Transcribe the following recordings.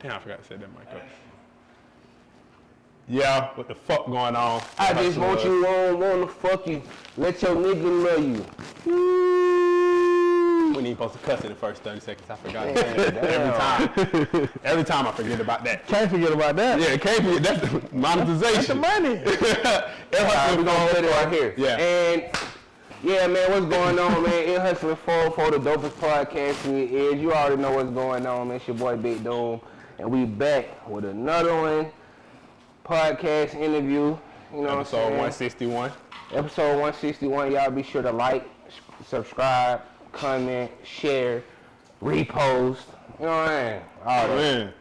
Damn, I forgot to say that mic up. Yeah, what the fuck going on? I just want you wanna fuck you. Let your nigga love you. We ain't supposed to cuss in the first 30 seconds. I forgot. Every time I forget about that. Can't forget about that. Yeah, can't forget. That's the monetization. That's the money. We're gonna put it right here. Yeah. And yeah, man, what's going on, man? EarHustlin404, the dopest podcast in your ears. You already know what's going on, man. It's your boy Big Doom, and we back with another one. Podcast interview. You know Episode 161. Episode 161. Y'all be sure to like, subscribe, comment, share, repost. You know what I mean? All that. Man.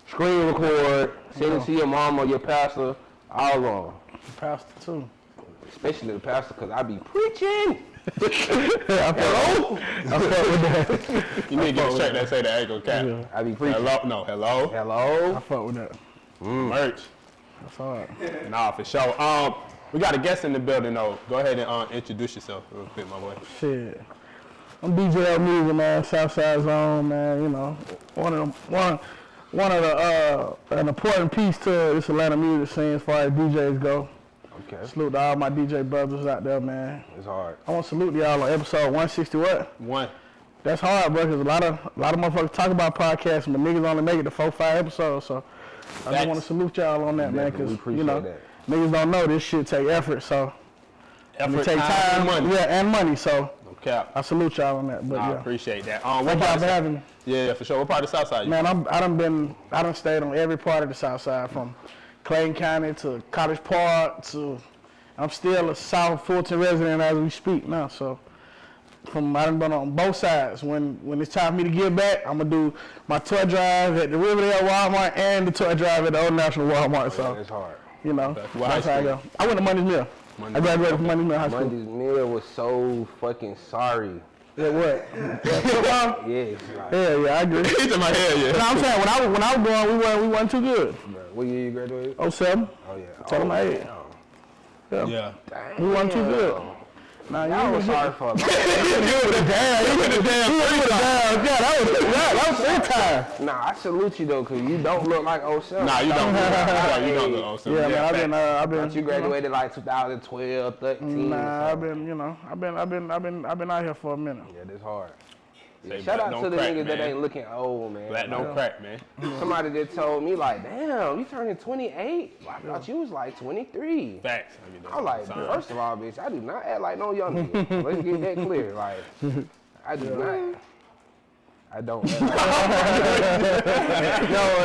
Screen record. Send it to your mom or your pastor. All on. Pastor too. Especially the pastor, because I be preaching. Hello? You need to get a shirt that say the angle cap. Yeah. I be preaching. Hello? No, hello? Hello? I fuck with that. Merch. That's hard. Nah, for sure. We got a guest in the building, though. Go ahead and introduce yourself real quick, my boy. Shit. I'm DJ Music, man. Southside Zone, man. You know, one of the an important piece to this Atlanta music scene as far as DJs go. Okay. Salute to all my DJ brothers out there, man. It's hard. I want to salute y'all on episode 160 what? One. That's hard, bro, because a lot of motherfuckers talk about podcasts, but niggas only make it to 4-5 episodes, so I just want to salute y'all on that, man, because, you know, niggas don't know this shit take effort, so Effort, take time and money. Yeah, and money, so No cap. I salute y'all on that, but I yeah. appreciate that. Thank y'all for having me. Yeah, for sure. What part of the South Side you Man, I done stayed on every part of the South Side, from Clayton County to Cottage Park to, I'm still a South Fulton resident as we speak now, so I done been on both sides. When it's time for me to give back, I'm gonna do my toy drive at the Riverdale Walmart and the toy drive at the Old National Walmart, so, It's hard. you know, Okay. that's how I go. I went to Mondays Mill. I graduated from Mondays Mill High School. Mondays Mill was so fucking sorry. Yeah, what? Yeah, football? Yes. Like, Yeah, I agree. He's in my head, yeah. You know what I'm saying? When I was going, we wasn't too good. what year you graduated? 07. Oh, yeah. Tell them I ate. damn. Yeah. Yeah. We wasn't too good. Nah, I was sorry for You would've damn that was full time. Nah, I salute you though, cause you don't look like 07. Nah, you don't. You don't look awesome. Yeah, man, I've been. You graduated like 2012, 13. Nah, I've been out here for a minute. Yeah, that's hard. Yeah, Say shout black out don't to the crack, niggas that man. ain't looking old, man. Black don't crack, man. Somebody just told me like, damn, you turning 28? I thought you was like 23. Facts. I was like, first of all, bitch, I do not act like no young nigga. Let's get that clear. Like, I do not. I don't. No,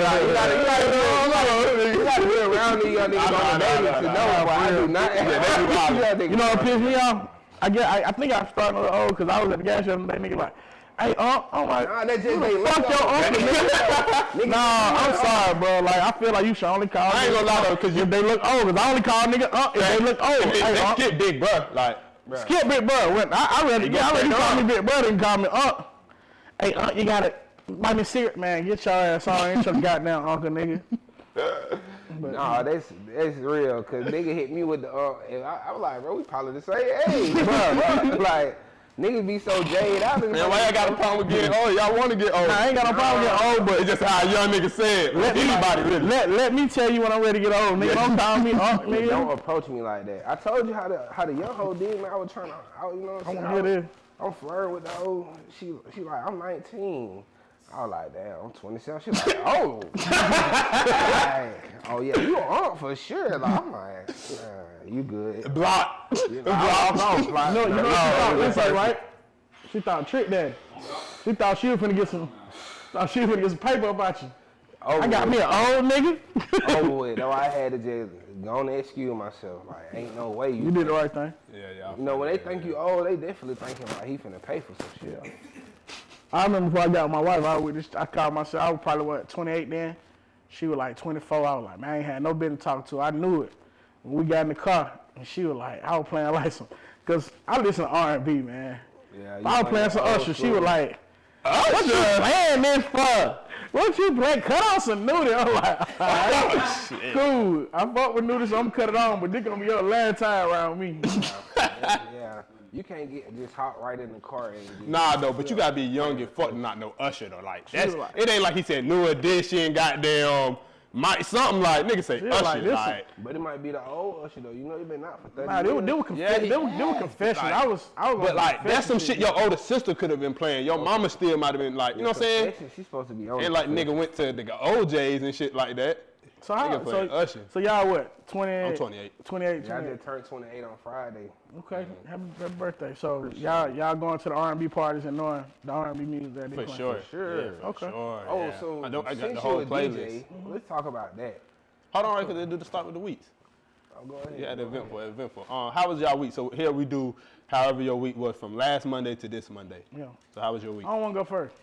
like, you gotta be around these young niggas on the daily to know, but I do not act like You know what pissed me off? I think I'm starting to look old because I was at the gas station and that nigga like, hey, I'm like, nah, that's just they fuck your uncle, nigga. Nah, I'm sorry, bro. Like, I feel like you should only call. I ain't gonna lie though, cause if they look old, cause I only call nigga if they look old. They skip big, bro. Like, Skip big bro. When I already call me big brother and call me Hey, you gotta buy me a cigarette, man. Get your ass on. Ain't your goddamn uncle, nigga. Nah, that's real, cause nigga hit me with the and I was like, bro, we probably the same age, bro. Like, niggas be so jaded out. man, why y'all got a problem with getting old? Y'all want to get old? Nah, I ain't got no problem getting old, but It's just how a young nigga said. Anybody really. let me tell you when I'm ready to get old, nigga. Don't call me nigga. Don't approach me like that. I told you how the young hoe did, man. I was trying to, you know what I'm saying? I'm good. I'm flirting with the old. She like, I'm 19. I was like, damn, I'm 27. She like, oh. Like, oh yeah, you an aunt for sure. Like, I'm like, you good. Block. You know, I was like, No, you know what she thought, right? She thought trick daddy. She thought she was finna get some paper about you. I got me an old nigga. Over with. Though I had to just go on and excuse myself. Like, ain't no way You did the right thing. Yeah. You know, when they think you old, they definitely thinking like he finna pay for some shit. I remember before I got my wife, I called myself, I was probably 28 then. She was like 24. I was like, man, I ain't had no business to talk to her. I knew it. When we got in the car, and she was like, I was playing like some, cause I listen to R&B, man. Yeah, I was playing some Usher. She was like, What you playing this for? What you play? Cut on some nudie. I'm like, all right, cool. I fuck with nudie, so I'm cut it on, but this gonna be your last time around me. Yeah. You can't just hop right in the car and just, Nah, though, but you gotta be young and fuck to not know Usher though. Like that's like- it ain't like he said New Edition, goddamn, Mike something like nigga say She Usher, like, like, listen. but it might be the old Usher though. You know, he been out for 30 Nah, years. they were confessions. Like, I was but on like that's some confession shit your older sister could have been playing. Your mama still might have been like, you know what I'm saying? Confession, she's supposed to be on. And like nigga went to the OJ's and shit like that. So how? Nigga playing Usher. So y'all what? 28. I'm 28. 28. Yeah, I 28. just turned 28 on Friday. Okay. Happy birthday. So y'all going to the R&B parties and knowing the R&B music that they For playing. sure. sure. Yeah, for Okay. sure. Oh, yeah. so I got since the whole you a playlist. DJ, let's talk about that. Hold on, right, because they do the start with the weeks. Oh, go ahead. Yeah, the eventful. How was y'all week? So here we do however your week was from last Monday to this Monday. Yeah. So how was your week? I don't want to go first.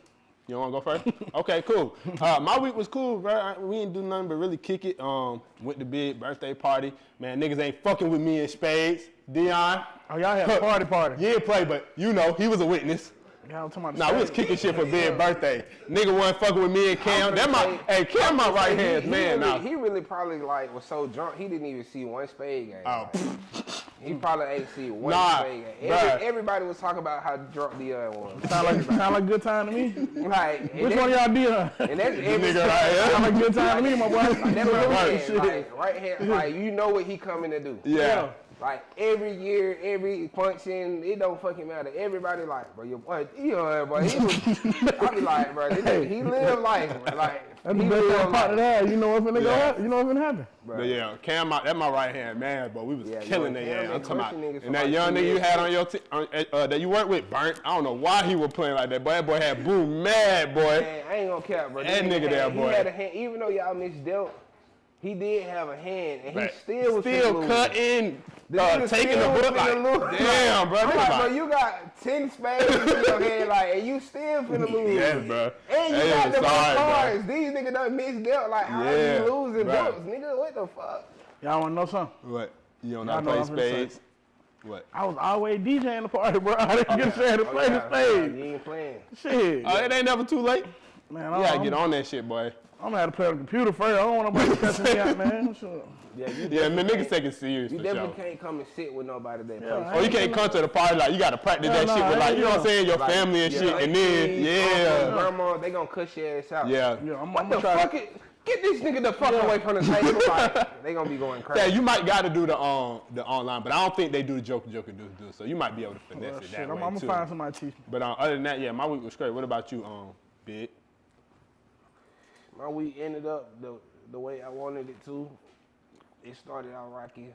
You want to go first? Okay, cool. My week was cool, bro. We didn't do nothing but really kick it. Went to big birthday party. Man, niggas ain't fucking with me in spades. Dion. Oh, y'all had a party. He didn't play, but you know, he was a witness. Y'all talking about the Nah, we was stage. kicking shit for big birthday. Nigga wasn't fucking with me and Cam. Cam my right hand man now. He really probably like was so drunk he didn't even see one spade game. Oh, Like, he probably ain't see one Nah, spade game. bruh. Everybody was talking about how drunk Dion was. Sound like a good time to me. Like, and Which that's- one of y'all did? And that's This every nigga right here. Sound like a good time to me, my boy. That Right. right hand, like you know what he coming to do. Yeah. Like every year, every function, it don't fucking matter. Everybody like, bro, your boy, Dion, bro, he was. I be like, bro, this nigga, he lived life, bro. Like That's he the best lived part of life. that. You know what's gonna go Yeah. happen? You know what's gonna happen? Bro. But yeah, Cam, that's my right hand man, but we was Yeah, killing yo, it. Cam Yeah, been I'm talking about. crushing niggas for And that like young 2 nigga you years. had on your that you worked with, Burnt. I don't know why he was playing like that, boy. That boy had boom mad, boy. Man, I ain't gonna cap, bro. That nigga there, boy. He had a hand, even though y'all misdealt, he did have a hand, and Right. he still was still finna lose. cutting, The nigga taking still the was book like, finna lose. damn, bro. I'm Think like, about bro, it. you got 10 spades in your hand, like, and you still finna lose. Yes, bro. And you Hey, got them sorry, bro. cards. These niggas done misdealt. Like, how Yeah, you losing bro. books, nigga? What the fuck? Y'all wanna know something? What? You don't know I how know to what play I'm finna say. spades? What? I was always DJing the party, bro. I didn't get a chance to play the You stage. ain't playing. Shit. Oh, it ain't never too late. Man, You gotta get on that shit, boy. I'm gonna have to play on the computer first. I don't want nobody cussing me out, man. Sure. Yeah, you Yeah, man, definitely niggas take it serious You for definitely sure. can't come and sit with nobody that Yeah, plays. I Or you can't come to the party like you gotta practice that nah, shit with like, you know what I'm saying, your Like, family and yeah, shit, and then, aunties, yeah. uncles, grandma, they gonna cuss your ass out. Yeah. Yeah, I'm What gonna the try. fuck? Get this nigga the fuck away from the table. Like, they gonna be going Yeah, crazy. you might gotta do the online, but I don't think they do the Joker do. So you might be able to finesse Well, it shit, that I'm way gonna too. find somebody to teach me. But other than that, yeah, my week was great. What about you, Big? My week ended up the way I wanted it to. It started out rocky.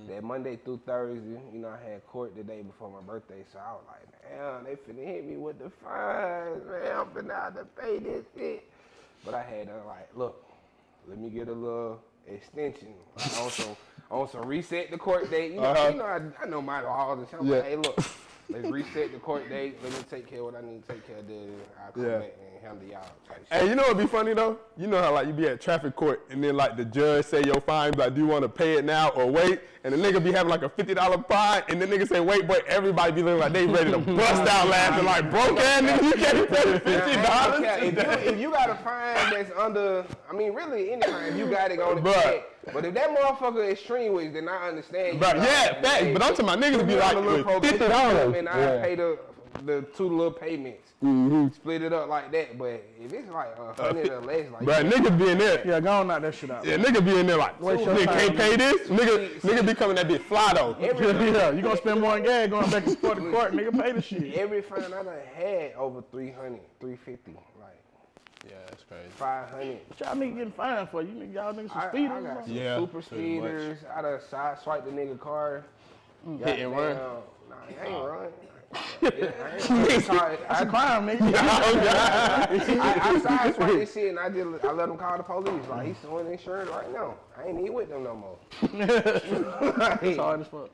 That Monday through Thursday, you know, I had court the day before my birthday, so I was like, damn, they finna hit me with the fines, man. I'm finna have to pay this shit. But I had to like, look, let me get a little extension. Like, on some reset the court date. You know, I know my laws and shit. I'm like, hey, look, let's reset the court date. Let me take care of what I need to take care of. Then I'll come Yeah. back and handle y'all type shit. Hey, you know what'd be funny though? You know how like you be at traffic court and then like the judge say your fine, be like, do you want to pay it now or wait? And the nigga be having like a $50 fine, and the nigga say wait, but everybody be looking like they ready to bust out laughing like broke ass nigga, you can't pay $50. If you got a fine that's under, I mean, really any fine, you got it on the Bruh. check. But if that motherfucker is extreme, then I understand. But yeah, facts. But I'm talking about niggas be like with $50. And I pay the two little payments. Split it up like that. But if it's like 100 or less, like But niggas be in there. Yeah, go on knock that shit out. Yeah, nigga be in there like, Waste your nigga time, can't pay this? Nigga be coming that bitch fly though. Yeah, you gonna spend more on gas going back and forth to court, nigga, pay the shit. every fine I done had over 300, 350, like Yeah, that's crazy. 500. What y'all niggas getting fined for? You niggas, y'all niggas some I speeders? got some Yeah, super pretty much. speeders. I done side swiped the nigga car. Hit and run? Nah, I ain't run. I Crime, nigga. side swiped this shit and I let him call the police. Like, he's suing insurance right now. I ain't even with them no more. It's hard as fuck.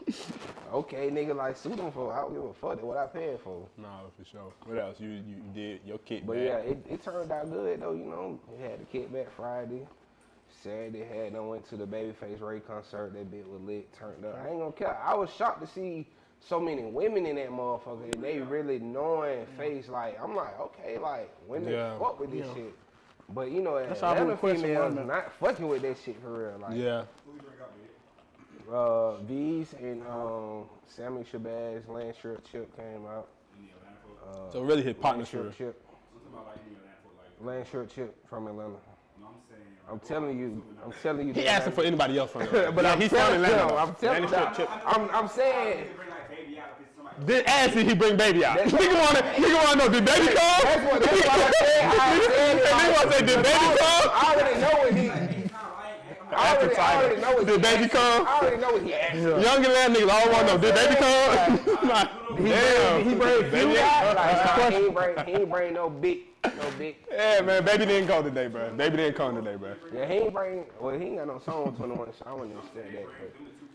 Okay, nigga, like, sue them for. I don't give a fuck what I paid for. Nah, for sure. What else? You did your kickback. But yeah, it turned out good though, you know. We had the kickback Friday. Saturday I went to the Babyface Ray concert. That bit was lit, turned up. I ain't gonna care. I was shocked to see so many women in that motherfucker and they really knowing face. Like, I'm like, okay, like women fuck with this shit. But you know, That's all the Atlanta question females was, man. not fucking with that shit for real. Like, Yeah. V's and Sammy Shabazz, Land Short Chip came out. So really his partnership. Chip. Land Short Chip from Atlanta. I'm telling you. He asking for anybody else from Atlanta. But he's from Atlanta. I'm telling you. I'm saying. Did ask if he bring baby out. Nigga wanna know, did baby come? That's what I said. Nigga wanna say, did baby come? I already know what he. I already know what did baby come? I already know what he asked. Young and land niggas all want to know, did baby come? Damn. He bring few guys. He ain't bring no big. Yeah, man, baby didn't come today, bro. Baby didn't come today, bro. Yeah, he ain't got no song 21, so I wouldn't understand that.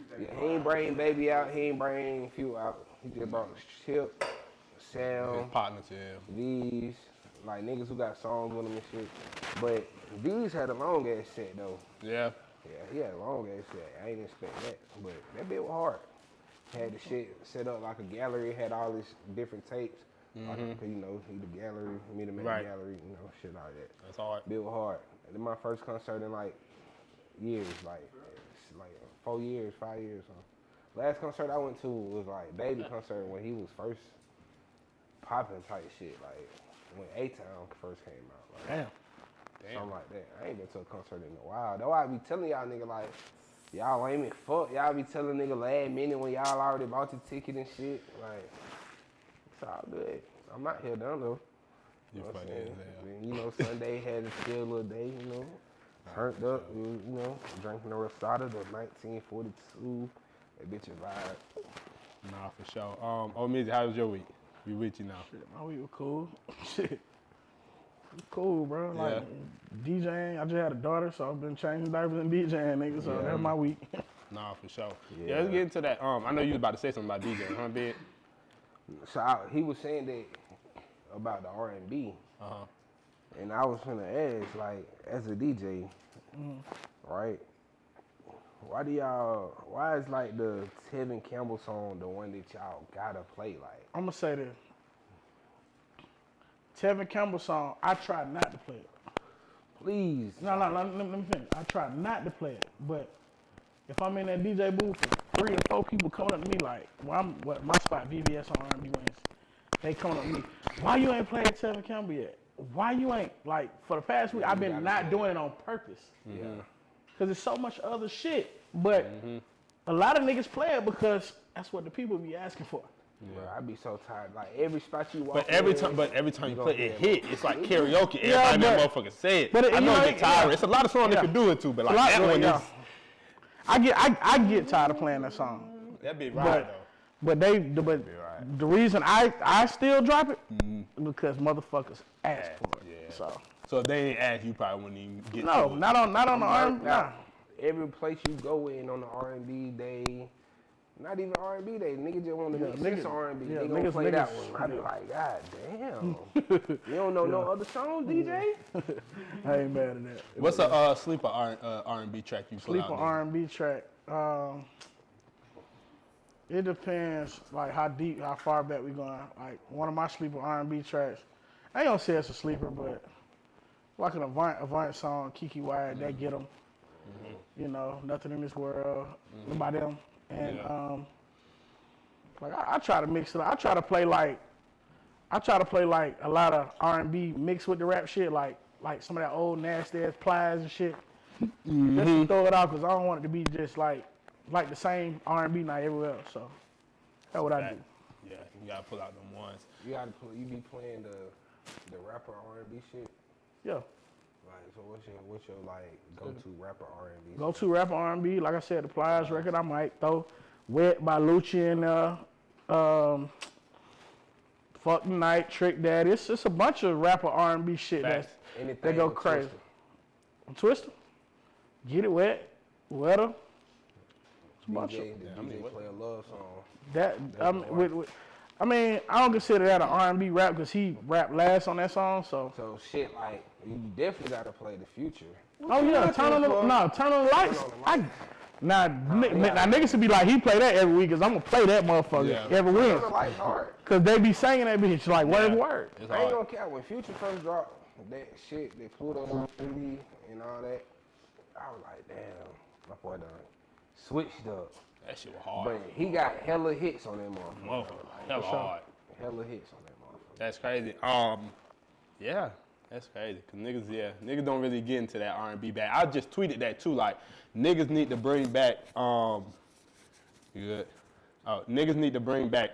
But yeah, he ain't bring baby out. He ain't bring few out. He just brought Chip, Sam, his partners, yeah. These, like niggas who got songs with him and shit. But these had a long ass set though. Yeah. Yeah, he had a long ass set. I ain't expect that, but that bit was hard. Had the shit set up like a gallery. Had all these different tapes. Like, you know, he the gallery, me the man gallery, you know, shit like that. That's hard. Bit was hard. And then my first concert in like years, like 4 years, 5 years. So. Last concert I went to was like baby concert when he was first popping type shit, like when A-Town first came out. Like, Damn. Something like that. I ain't been to a concert in a while. That's why I be telling y'all nigga like, y'all lame as fuck. Y'all be telling nigga last minute when y'all already bought your ticket and shit. Like, it's all good. I'm not here done though. You funny as hell. You know, Sunday had a chill little day, you know. Turned up, you know, drinking the Rosada, the 1942. That bitch is vibe. Nah, for sure. Old Mizzy, how was your week? We with you now. Shit, my week was cool. Shit. Cool, bro. Like DJing, I just had a daughter, so I've been changing diapers and DJing, nigga. So that's my week. Nah, for sure. Yeah, let's get into that. I know you was about to say something about DJing, huh, Big? So he was saying that about the R&B, and I was gonna ask, like, as a DJ, right? Why is like the Tevin Campbell song the one that y'all gotta play? Like, I'm gonna say this. Tevin Campbell song, I try not to play it. Please. No, let me finish. I try not to play it, but if I'm in that DJ booth, 3 or 4 people coming up to me like, my spot, VVS on R&B Wings, they coming up to me, why you ain't playing Tevin Campbell yet? Why you ain't, like, for the past week, I've been not doing it on purpose. Yeah. Because there's so much other shit, but a lot of niggas play it because that's what the people be asking for. Bro, I be so tired. Like every spot you walk. But every time you play it hit, it's like karaoke. Everybody that motherfucker say it. But I know it get tired. It's a lot of songs that could do it too, but like that one is. I get tired of playing that song. That be right though. But the reason I still drop it because motherfuckers ask for it. Yeah. So if they ain't ask, you probably wouldn't even get to it. not on the R&B. Nah. Every place you go in on the R&B day, not even R&B day, nigga just want to mix this R&B. They gonna play that one. I be like, God damn. You don't know no other songs, DJ? I ain't mad at that. What's a sleeper R&B track you put out? Sleeper R&B track. It depends, like how far back we going. Like one of my sleeper R&B tracks. I ain't gonna say it's a sleeper, but like an Avant song, Kiki Wyatt, that get them. You know, Nothing in This World, by them. And like I try to mix it up. I try to play like a lot of R&B mixed with the rap shit, like some of that old nasty ass Plies and shit. Just to throw it out, cause I don't want it to be just like the same R&B night everywhere else. So that's what I do. Yeah, you gotta pull out them ones. You be playing the rapper R&B shit. Yeah. Like, so what's your like go-to rapper R&B? Go-to rapper R&B, like I said, the Plies record. I might throw Wet by Lucci in there. Fuck the Night, Trick Daddy. It's a bunch of rapper R&B shit that go crazy. Twister. Get It Wet, Wetter. It's a bunch of. DJ play a love song. I mean, I don't consider that an R&B rap because he rapped last on that song. So shit like you definitely gotta play The Future. Oh yeah, turn on the lights. Now niggas should be like, he play that every week, cause I'm gonna play that motherfucker every week. Cause they be singing that bitch like word for word. I ain't gonna care when Future first dropped that shit, they Pluto on 3D and all that. I was like, damn, my boy done. switched up. That shit was hard. But he got hella hits on that motherfucker. Motherfucker, hella hard. Hella hits on that motherfucker. That's crazy. Yeah, that's crazy. Cause niggas don't really get into that R&B back. I just tweeted that too. Like, niggas need to bring back, niggas need to bring back,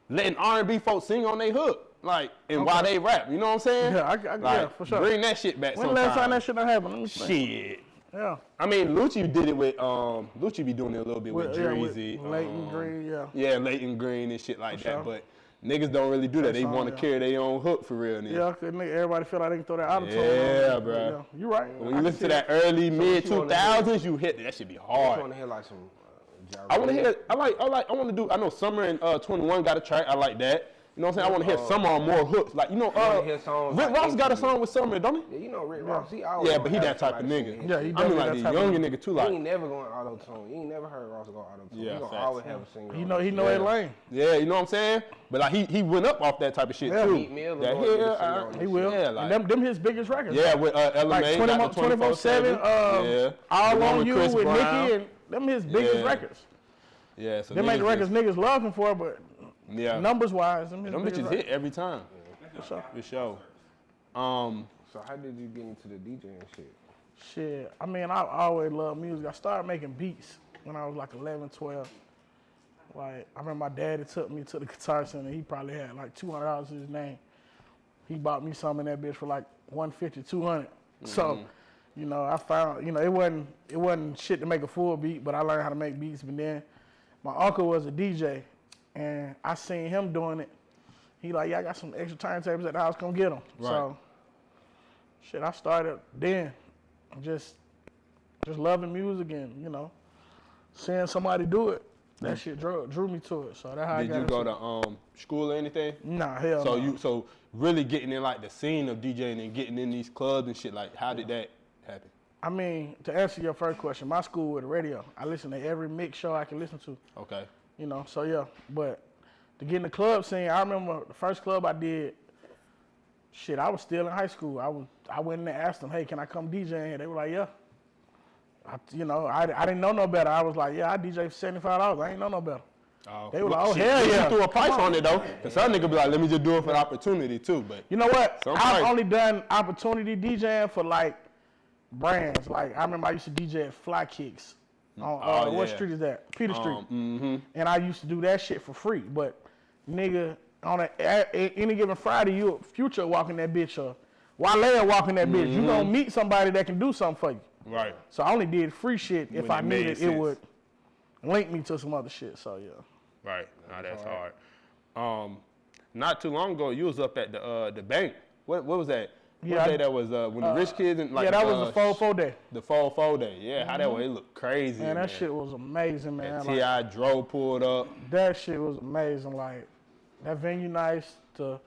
letting R&B folks sing on their hook, like, and while they rap. You know what I'm saying? Yeah, like, yeah, for sure. Bring that shit back. When the last time that shit done happened? Let me think. Shit. Yeah. I mean, Lucci did it with, Lucci be doing it a little bit with Dreezy. Leighton Green, yeah. Yeah, Leighton Green and shit like For that. sure. But niggas don't really do that. They That's want to all, carry their own hook for real. Nigga. Yeah, cause everybody feel like they can throw that auto-tune. Yeah, on. bro. Yeah, you right. When you listen to that early, mid you wanna 2000s, you hit that shit be I hard. want to hear like some. I want to hear. I want to do. I know Summer and 21 got a track. I like that. You know what I'm saying? I want to hear Summer on more hooks. Like, you know, wanna hear songs Rick like Ross got a Intimate. song with Summer, don't he? Yeah, you know Rick Ross. He always Yeah, but he gonna that have type of somebody nigga. sing Yeah, he I mean, definitely like that the type of younger nigga. nigga too. He Like, ain't never going auto-tune. You ain't never heard Ross go auto-tune. Yeah, He gonna facts. always have a singer. He know on. that lane. yeah, you know what I'm saying? But like, he went up off that type of shit Yeah. too. Meek Mill That going to get a here, singer on He will. Yeah, like, and them his biggest records. yeah, with LMA, Like got the 24/7, yeah. All The one on You Chris with Brown. Nicki, and them his biggest Yeah. records. Yeah, so Them ain't the niggas records niggas love him for, but yeah. numbers wise, them his Them biggest bitches records. hit every time. For sure. For sure. So how did you get into the DJing shit? Shit, I mean, I always loved music. I started making beats when I was like 11, 12. Like, I remember my daddy took me to the Guitar Center. He probably had like $200 to his name. He bought me some in that bitch for like $150, $200. So, you know, I found, you know, it wasn't shit to make a full beat, but I learned how to make beats. But then my uncle was a DJ, and I seen him doing it. He like, yeah, I got some extra turntables at the house, come get them. Right. So, shit, I started then, just loving music and, you know, seeing somebody do it. That shit drew me to it. So that's how I Did got you go into to school or anything? Nah, hell no. So really getting in like the scene of DJing and getting in these clubs and shit, like how did that happen? I mean, to answer your first question, my school with the radio, I listen to every mix show I can listen to. Okay. You know, so yeah. But to get in the club scene, I remember the first club I did, shit, I was still in high school. I went in there and asked them, hey, can I come DJ in here? They were like, yeah. I didn't know no better. I was like, yeah, I DJ for $75. I ain't know no better. They were like, oh, hell shit, yeah. You threw a price Come on it though. Cause some nigga be like, let me just do it for the opportunity too. But You know what? Some I've price. only done opportunity DJing for like brands. Like I remember I used to DJ at Fly Kicks. On what yeah. street is that? Peter Street. mm-hmm. And I used to do that shit for free. But nigga, on any given Friday, you Future walking that bitch or Wale walking that bitch. You gonna meet somebody that can do something for you. Right. So I only did free shit if When I it knew made that it sense. would link me to some other shit. So yeah. Right. Now that's hard. Not too long ago, you was up at the bank. What was that? Yeah, What day that was? When the rich kids and like Yeah, that was the 4-4 day. The 4-4 day. Yeah, how that way it looked crazy. Man, that shit was amazing, man. And Like, T.I. Dro pulled up. that shit was amazing. Like, that venue nice. The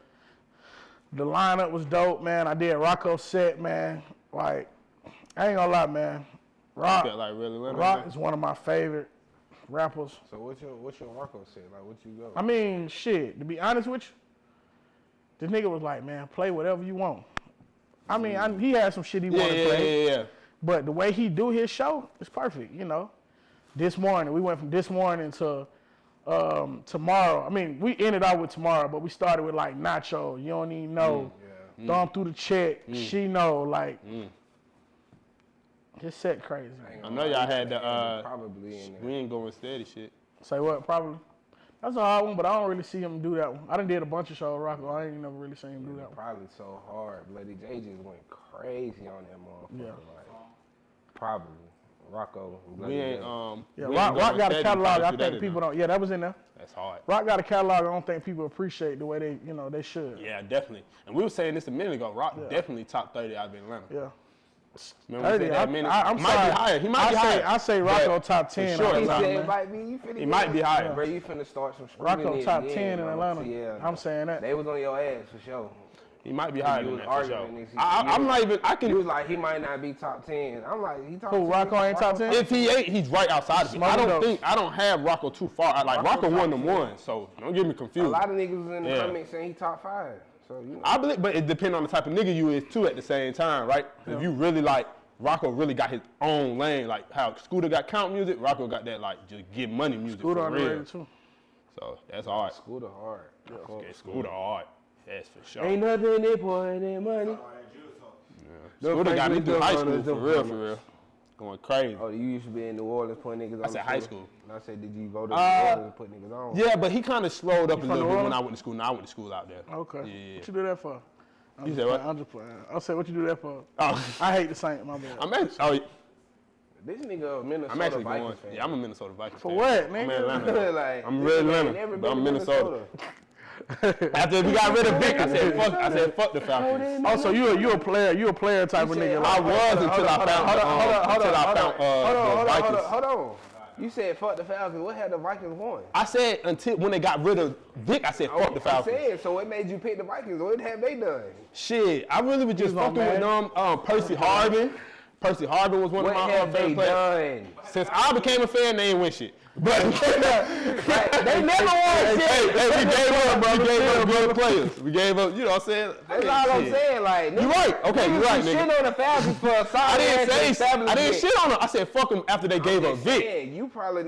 lineup was dope, man. I did Rocco's set, man. Like, I ain't gonna lie, man. Felt like really winning. Rock is one of my favorite rappers. So what's your Rocco set? Like what you go? I mean, shit, to be honest with you, this nigga was like, man, play whatever you want. I mean, he had some shit he wanted to play. Yeah. But the way he do his show is perfect, you know. This morning, we went from this morning to tomorrow. I mean, we ended out with tomorrow, but we started with like Nacho, You Don't Even Know, Thumb Through the Check, She Know, like, his set crazy. I know y'all had the probably in there. we ain't going steady shit. Say what, probably? That's a hard one, but I don't really see him do that one. I done did a bunch of shows, Rocco. I ain't never really seen him do that one. Probably so hard. Bloody J just went crazy on that motherfucker. Yeah. Like, probably. Rocco. and Bloody We ain't J. Yeah, we Rock ain't going got a steady, catalog. probably I do that think people enough. don't. Yeah, that was in there. That's hard. Rock got a catalog. I don't think people appreciate the way they should. Yeah, definitely. And we were saying this a minute ago. Rock definitely top 30 out of Atlanta. Yeah. Remember we said that a minute? I'm might sorry. be higher. He might be higher. I say Rocco But top 10. sure, in He Atlanta, said man. it might be. You finna He might be higher. Bro, you finna start some Rocco scrutiny top again, 10 in bro. Atlanta. Yeah. I'm saying that. They was on your ass for sure. He might be higher You than was that for sure. arguing this. I'm not even. I He can. was like, he might not be top 10. I'm like, he top 10. Who, Rocco ain't top 10? If he ain't, he's right outside of me. I Smoke don't those. think. I don't have Rocco too far. Like Rocco Rocco one top to 10. one. So don't get me A confused. lot of niggas was in the Yeah. comments saying he top 5. So, you know. I believe, but it depends on the type of nigga you is too at the same time, right? 'Cause if you really like Rocco really got his own lane. Like how Scooter got count music, Rocco got that like just get money music Scooter for real. underrated too. So that's hard. Scooter hard. Okay, Scooter hard. That's for sure. Ain't nothing they boy that money. Scooter got me through high school for real. Going crazy. Oh, you used to be in New Orleans putting niggas on. I said high school. And I said, did you go to New Orleans and put niggas on? Yeah, but he kind of slowed up a from little New bit when Orleans? I went to school. Now I went to school out there. Okay. Yeah. What you do that for? You said what? I'm just playing. I said, what you do that for? Oh, I hate the Saints, my bad. This nigga a Minnesota I'm actually Vikings going. fan. Yeah, I'm a Minnesota Vikings For fan. what, I'm nigga? Atlanta. Like, I'm this red nigga ain't Atlanta, never but been I'm to Minnesota. After we got rid of Vic, I said fuck the Falcons. Oh, so you a player type of nigga. I was until I found the Vikings. Hold on. You said fuck the Falcons. What had the Vikings won? I said until when they got rid of Vic, I said fuck the Falcons. I said, so what made you pick the Vikings? What have they done? Shit, I really was just You was fucking with mad? them. Percy Harvin. Percy Harvin was one What of my have they favorite players. done? Since I became a fan, they ain't win shit. But Like, they never won shit. hey, we gave up, bro. We gave up good players. We gave up, you know what I'm saying? That's all I'm saying. Like, You right. Okay, you right, shit nigga. on the Falcons for a solid I didn't ass say I establishment. didn't shit on them. I said fuck them after they gave up Vic. Yeah, you probably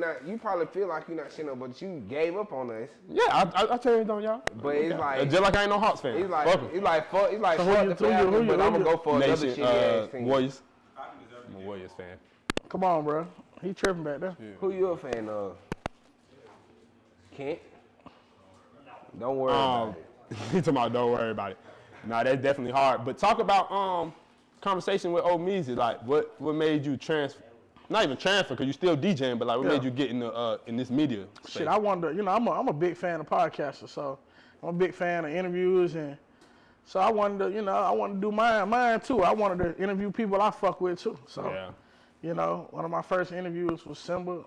feel like you're not shitting on, but you gave up on us. Yeah, I changed on y'all. But it's like, Just like I ain't no Hawks fan. it's like, Fuck 'em. it's like, fuck the who Falcons, but I'm gonna go for another Nation, shitty ass team. Warriors. I'm a Warriors fan. Come on, bro. He tripping back there. Who you a fan of? Kent? Don't worry about it. He talking about don't worry about it. Nah, that's definitely hard. But talk about conversation with Old Meezy. Like, what made you transfer? Not even transfer, because you still DJing, but like, what made you get in the in this media space? Shit, I wonder. I'm a big fan of podcasters, so I'm a big fan of interviews, and so I wanted to, I wanted to do mine too. I wanted to interview people I fuck with too. So, one of my first interviews was Simba.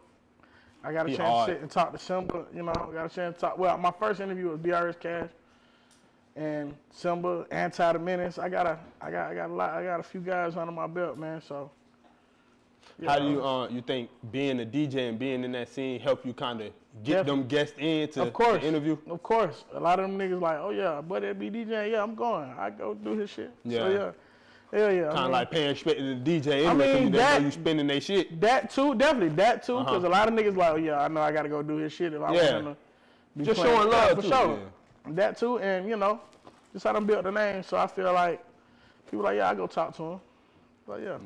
I got a chance to sit and talk to Simba. Got a chance to talk. Well, my first interview was BRS Cash and Simba, Anti the Menace. I got a few guys under my belt, man. So. How do you think being a DJ and being in that scene help you kind of get them guests in to interview? Of course. A lot of them niggas like, oh yeah, buddy be DJing. Yeah, I'm going. I go do his shit. Yeah. So yeah. Hell yeah. Kind of like paying respect to the DJ anyway, because they know you spending their shit. That too, definitely. That too, because a lot of niggas like, oh yeah, I know I got to go do his shit if I want him to be just playing. showing love for too. sure. Yeah. That too, and just how them built the name. So I feel like people like, yeah, I go talk to him. But yeah.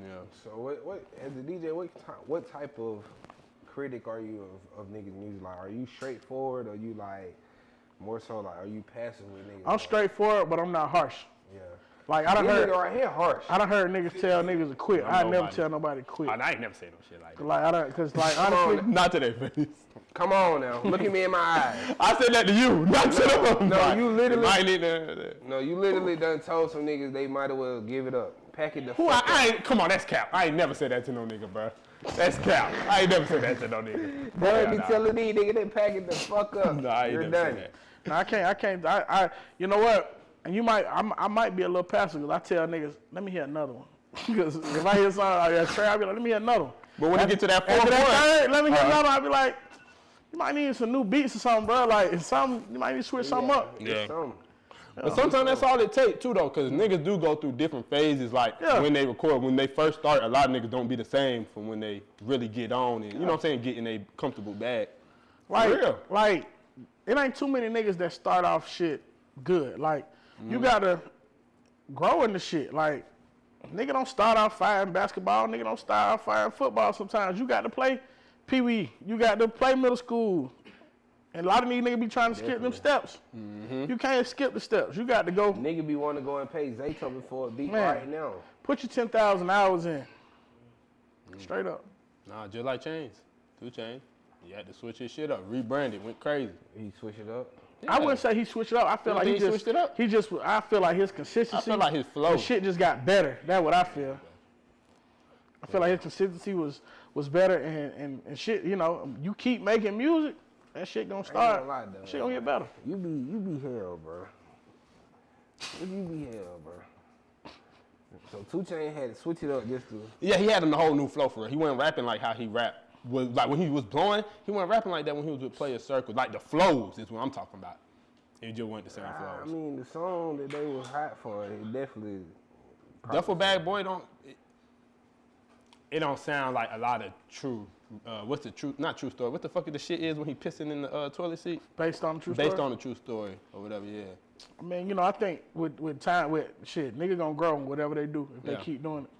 So what as a DJ, what type of critic are you of niggas' music? Like, are you straightforward, or you like more so like, are you passive with niggas? I'm straightforward, but I'm not harsh. Yeah. Like I done heard right here harsh. I done heard niggas tell niggas to quit. I never tell nobody to quit. I ain't never say no shit like that. Like cause like honestly, Not to their face. Come on now, look at me in my eyes. I said that to you, not to them. No, you literally. Might need to, No, you literally done told some niggas they might as well give it up. Pack it the Who fuck up. I ain't, come on, that's cap. I ain't never said that to no nigga, bro. That's cap. I ain't never said that to no nigga. They be telling these niggas they pack it the fuck up. Nah, I ain't You're never done. said that. no, I can't. You know what? And I might be a little passive because I tell niggas, let me hear another one. Because if I hear something, I'll be like, let me hear another one. But when you get to that fourth After one, that third, let me hear another one. I'll be like, you might need some new beats or something, bro. Like, you might need to switch something up. yeah. Something. But sometimes that's all it takes too, though, because niggas do go through different phases. Like when they record, when they first start, a lot of niggas don't be the same from when they really get on and you know what I'm saying, get in a comfortable bag. Like, it ain't too many niggas that start off shit good. Like, you gotta grow in the shit. Like, nigga don't start off fighting basketball. Nigga don't start off fighting football. Sometimes you got to play pee-wee. You got to play middle school. And a lot of these niggas be trying to skip them steps. You can't skip the steps. You got to go. Nigga be wanting to go and pay Zaytoven for a beat Man. right now. Put your 10,000 hours in. Straight up. Nah, just like Chainz, 2 Chainz. You had to switch his shit up, rebrand it, went crazy. He switch it up. Yeah. I wouldn't say he switched it up. I feel like he switched it up. I feel like his consistency. I feel like his flow. The shit just got better. That's what I feel. I feel like his consistency was better and shit. You keep making music, that shit gonna start. Lie, though, shit gonna get better. You be hell, bro. You be hell, bro. So 2 Chainz had to switch it up just to. Yeah, he had a whole new flow for it. He wasn't rapping like how he rapped. Like when he was blowing, he wasn't rapping like that when he was with Player Circle. Like the flows is what I'm talking about. It just went the same flows. I mean, the song that they was hot for, it definitely. Duffel Bag Boy don't. it don't sound like a lot of true. What's the true? Not true story. What the fuck the shit is when he pissing in the toilet seat? Based on the true story? Based on the true story or whatever. Yeah. I mean, you know, I think with time, niggas gonna grow whatever they do if they keep doing it.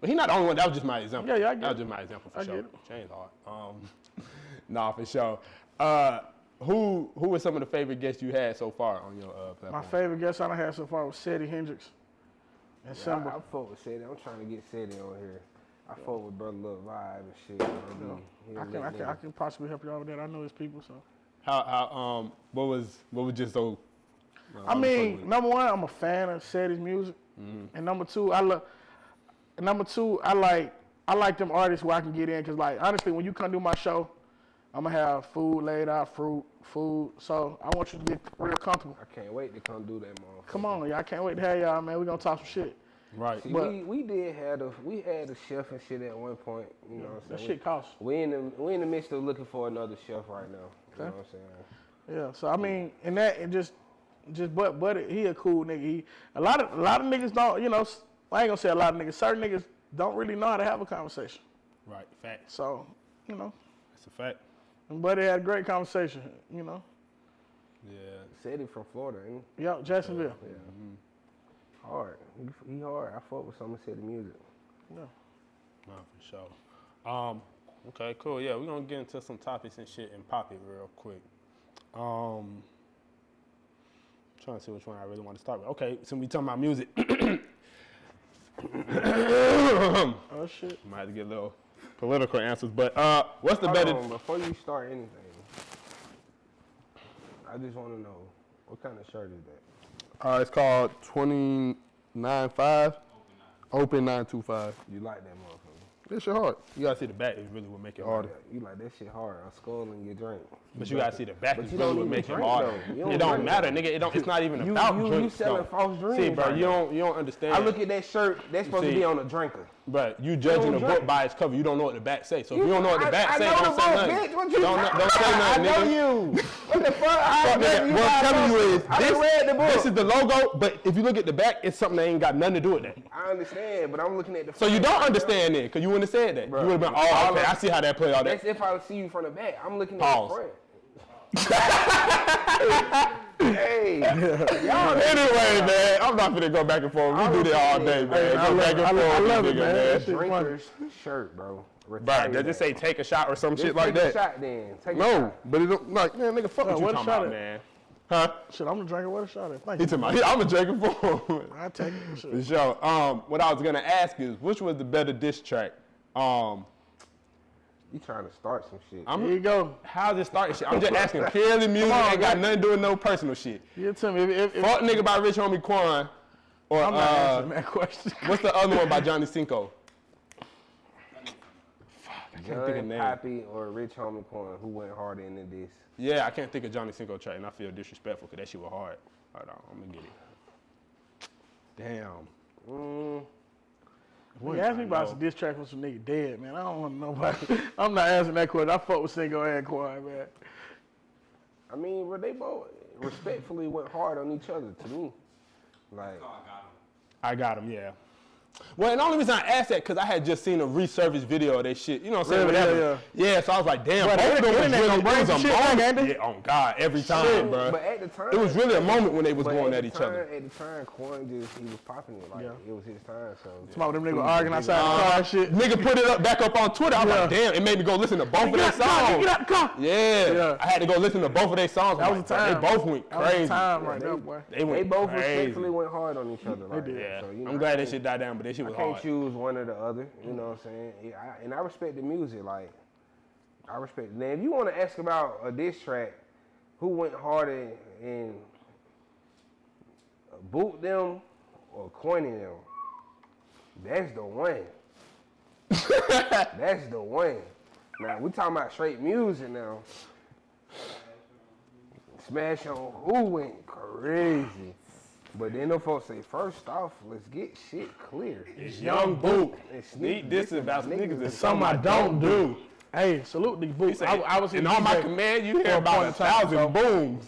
But he not the only one. That was just my example. Yeah, I get That was it. just my example for I sure. get it. Change hard. Nah, for sure. Who were some of the favorite guests you had so far on your platform? My favorite guest I done had so far was Seti Hendrix and Simba. I fuck with Seti. I'm trying to get Seti on here. I fuck with Brother Love Vibe and shit. You know, I can possibly help you out with that. I know his people, so. What was just so? I mean, number one, I'm a fan of Seti's music, and number two, I like them artists where I can get in, cause like honestly, when you come do my show, I'm gonna have food laid out, food. So I want you to get real comfortable. I can't wait to come do that, motherfucker. Come on, y'all, I can't wait to have y'all, man. We gonna talk some shit. Right. See, But- we had a chef and shit at one point. You know what I'm That saying? shit costs. We in the midst of looking for another chef right now. You know what I'm saying? Yeah. So I mean, and that and just but he a cool nigga. A lot of niggas don't. You know, I ain't gonna say a lot of niggas. Certain niggas don't really know how to have a conversation. Right. Facts. So you know, That's a fact. and Buddy had a great conversation. You know. Yeah. Seti from Florida, ain't he? Yep, Jacksonville. Yeah. Hard. He hard. I fuck with some of Seti music. Yeah. No, for sure. Okay, cool. Yeah, we're gonna get into some topics and shit and pop it real quick. Trying to see which one I really want to start with. Okay, so we talking about music. Oh shit. Might have to get a little political answers, but what's the Hold better? on, before you start anything, I just want to know, what kind of shirt is that? It's called 295 Open 925. You like that motherfucker? This shit hard. You gotta see the back. Is really what make it harder. You like that shit hard. A skull in your drink. But you gotta see the back. But Is you really don't what even make it drink, harder. though. You It don't don't drink, matter, though. nigga. It's not even about you drinks. selling though. false dreams. See, bro, right you don't understand. I look at that shirt. That's supposed to See. be on a drinker. But you judging don't the book drink. by its cover. You don't know what the back say. So if you don't know what the back I say, know don't the say book, nothing. bitch. What you Don't say nothing, I know nigga. you. What the fuck? Fuck, nigga. What I'm telling you is, I done read the book. this is the logo, but if you look at the back, it's something that ain't got nothing to do with that. I understand, but I'm looking at the So you front. don't understand then, because you wouldn't have said that. Bro, You would have been, all okay, of- I see how that play all that. That's if I see you from the back. I'm looking Pause. at the front. Hey, y'all Anyway, man, I'm not gonna go back and forth. We do that all day, man. I Go love back it. and I forth, love it, nigga, man. That shit funny. drinker's shirt, bro. Bro, does it say take a shot or some Just shit like take a that? shot then. Take a No, shot. but it don't, like, man, nigga, fuck what you what a talking shot about, at? man. Huh? Shit, I'm gonna drink it. What a shot at. Thank He you. talking about, I'm a drinking for him. I take it. For Shit. sure. What I was gonna ask is, which was the better diss track? You trying to start some shit. Here you go. How's it starting shit? I'm just asking purely music, ain't got nothing to do with no personal shit. You tell me if Fuck nigga by Rich Homie Quan, or I'm not answering that question. what's the other one by Johnny Cinco? think of John name. Poppy or Rich Homie Quan, who went harder into this? Yeah, I can't think of Johnny Cinco track, and I feel disrespectful because that shit was hard. Hold on, I'm gonna get it. Damn. You asked me about some diss track from some nigga dead, man. I don't want nobody. I'm not answering that question. I fuck with Cinco and Quan, man. I mean, but they both respectfully went hard on each other to me. Like, I got him, yeah. Well, and the only reason I asked that because I had just seen a resurfaced video of that shit. You know what I'm saying? Really? Whatever. Yeah, so I was like, damn, But both of them was internet really, gonna bring it was some a shit back, ain't moment. they? Yeah, on God, every time, shit, bro. but at the time, It was really a moment when they was but going at at the each time, other. At the time, Quan just, he was popping it. Like, it was his time, so. Some of them niggas arguing outside the car and shit. Nigga put it back up on Twitter. I was like, damn, it made me go listen to both of their songs. Get out the car. Yeah, I had to go listen to both of their songs. That I'm was like, the bro, time. They both went That was the crazy. time right there, boy. They went They both crazy. respectfully went hard on each other. Like, Yeah, so, you know, I'm glad that shit died down, but that shit was I can't hard. choose one or the other. You know what I'm saying? And I respect the music. Like, I respect it. Now, if you want to ask about a diss track, who went harder in boot them or coining them, that's the one. That's the one. Now, we talking about straight music now. Smash on Who went crazy. But then them folks say, first off, let's get shit clear. It's Young Boot. It's Sneak this about niggas is Something I don't do. Hey, salute these boots. I was in all my command, you hear about 1,000 booms.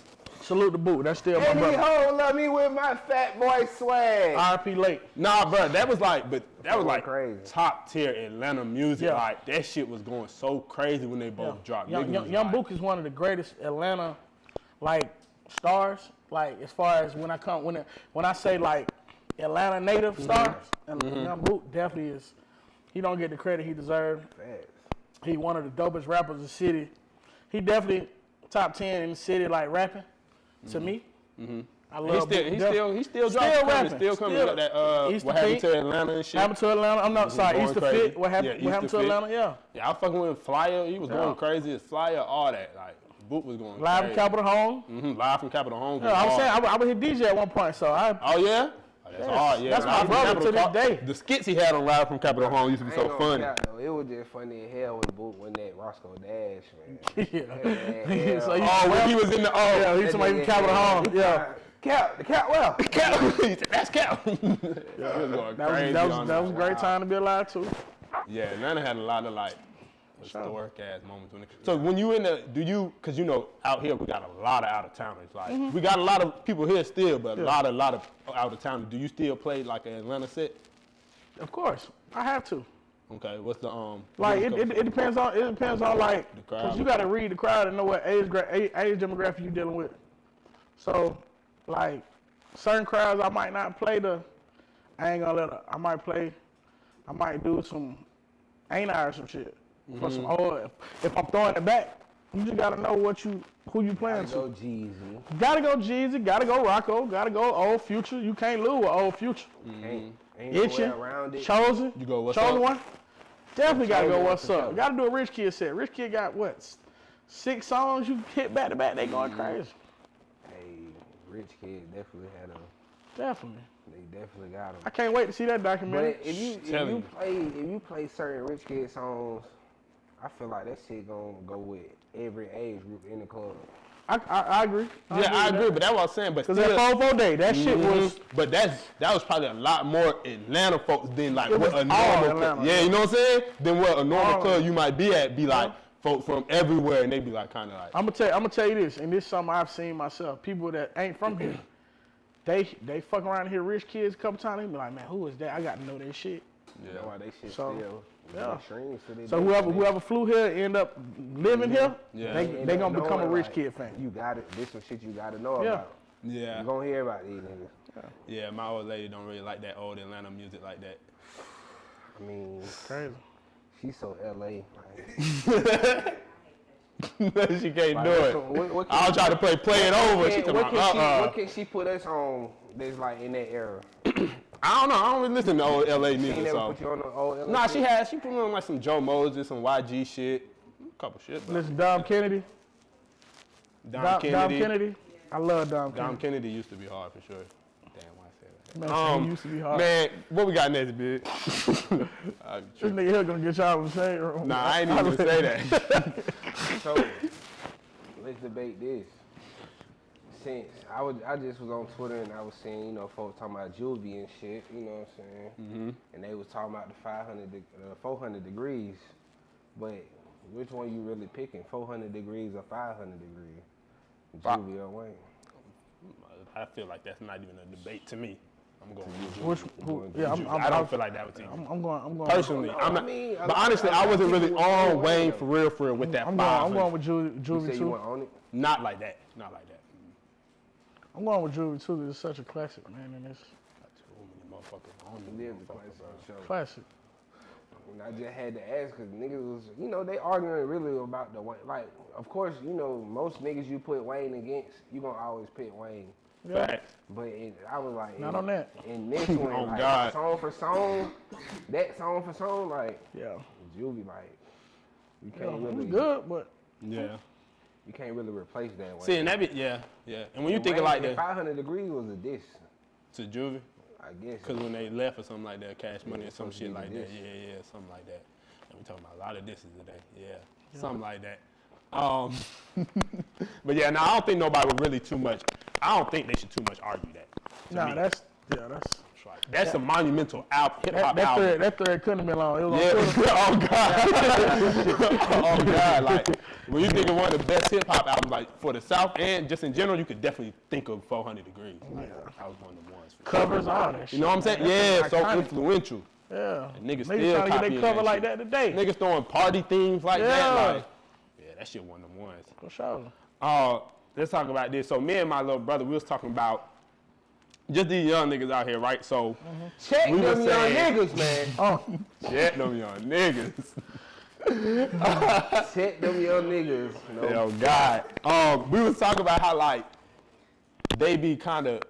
Salute the boot. That's still my Any brother. hoe love me with my fat boy swag. R.I.P. Lake. Nah, bro, that was like crazy. top tier Atlanta music. Yeah. Like that shit was going so crazy when they both dropped. Young Niggas was Young like, Book is one of the greatest Atlanta like stars. Like as far as when I say like Atlanta native stars, and Young Book definitely is. He don't get the credit he deserves. He one of the dopest rappers in the city. He definitely top 10 in the city like rapping. To me, I love. He's still rapping. Still coming. Like that. What happened to Atlanta and shit? Happened to Atlanta. I'm not sorry. Going Easter crazy. Fit. What happened? Yeah, what happened Easter to Fit. Atlanta? Yeah. Yeah, I fucking with Flyer. He was going crazy. His Flyer, all that. Like Boot was going Live crazy. from Capitol Home. Live from Capitol Home. Yeah, I was saying I was his DJ at one point, so I. Oh yeah. That's hard, yeah. That's my Live from brother to Capitol this day. The skits he had on Live from Capitol Home used to be so funny. It was just funny as hell when Boot won that Roscoe Dash, man. Yeah. So When he was in the yeah, he's somebody from Capitol Home. Yeah. Cap, well. He said, that's Cap. He was going crazy That on was a great time to be alive too. Yeah, Atlanta had a lot of like historic ass moments. So when you in the, cause you know out here we got a lot of out of towners. Like we got a lot of people here still, but a lot of out of towners. Do you still play like an Atlanta set? Of course, I have to. Okay, what's the Like it depends on like, the crowd. cause you gotta read the crowd and know what age demographic you dealing with. So, like certain crowds I might not play I ain't gonna let her. I might do some ain't I or some shit. For some if I'm throwing it back, you just gotta know who you playing to. Go Jeezy. Gotta go Jeezy, gotta go Rocco, gotta go Old Future. You can't lose with Old Future. Ain't no way Itching, around it. Chosen. You go What's Chosen Up? one. Definitely gotta go Chosen What's for Up. sure. Gotta do a Rich Kid set. Rich Kid got what? 6 songs you hit back to back. They going crazy. Hey, Rich Kid definitely had them. Definitely. They definitely got them. I can't wait to see that documentary. But if you play certain Rich Kid songs, I feel like that shit gonna go with every age group in the club. I agree. I agree, but that's what I was saying. But Because that 4-4 day, that shit was. But that was probably a lot more Atlanta folks than like It what was a all normal Atlanta, club. Yeah, you know what I'm saying? Than what a normal club you might be at be like Yeah. folks from everywhere, and they be like kind of like. I'm gonna tell you this, and this is something I've seen myself. People that ain't from here, they fuck around and hear Rich Kids a couple times. They be like, man, who is that? I got to know that shit. You know why they shit So, still yeah. streams to this So day. whoever flew here end up living here, Yeah. they gonna become a Knowing, Rich like, Kid fan. You got it. This some shit you gotta know Yeah. about. Yeah. You gonna hear about these niggas. Yeah, my old lady don't really like that old Atlanta music like that. I mean, Crazy. she's so LA. Like, She can't like, do it. what I'll try to play it over. She what talking can she put us on that's like in that era? I don't know. I don't really listen to old LA She music. never So. put you on the old LA Nah, shit? she put me on like some Joe Moses, some YG shit, a couple shit. But Listen, Dom Kennedy. Dom Kennedy. I love Dom Kennedy. Dom Kennedy used to be hard for sure. Damn, why I said that? Man, he used to be hard. Man, what we got next, bitch? This nigga here gonna get y'all in the same room. Nah, I ain't even gonna say that. So let's debate this. Since I just was on Twitter and I was seeing, folks talking about juvie and shit, you know what I'm saying? Mm-hmm. And they was talking about the 400 degrees. But which one you really picking? 400 degrees or 500 degrees? Juvie or Wayne? I feel like that's not even a debate to me. I'm going Which, I don't feel like that was even. I'm going. Personally, I'm not. I mean, but honestly, I wasn't really people on would Wayne say for real with that I'm 500. going with You Juvie say you too. want on it? Not like that. Not like that. I'm going with Juvie too. It's such a classic, man, and it's Not too many motherfuckers on It me. is a classic show. classic. And I just had to ask because niggas was, they arguing really about the Wayne. Like, of course, most niggas you put Wayne against, you gonna always pick Wayne. Facts. But I was like, Not on that. In this one, Oh, like, God. song for song, like, Yeah, Juvie, like, you yeah, can't it really, was good, but Yeah. you can't really replace that Wayne. See, and that be yeah. And when you think Wayne, like that 500 degrees was a diss, to Juvie, I guess. because when they left or something like that, Cash Money or some supposed to shit be like the that. diss. Yeah, something like that. And we talking about a lot of disses today. Yeah, something like that. But yeah, no, I don't think nobody would really too much. I don't think they should too much argue that. To me. that's It's like, That's a monumental hip hop album. That thread couldn't have been long. It was Yeah. on Oh God. Oh God. Like when you think of one of the best hip hop albums, like for the South and just in general, you could definitely think of 400 Degrees. Like, that was one of the ones. covers, all that shit. You know what I'm saying? Yeah, so influential. Yeah. And niggas Trying still to get copying their cover that like shit. that today. Niggas throwing party themes like that. Like, yeah, that shit one of them ones. For sure. Let's talk about this. So me and my little brother, we was talking about just these young niggas out here, right? So Check we them was young saying- niggas, man. check them young niggas. Check them young niggas. No. Yo, God. We was talking about how like they be kind of.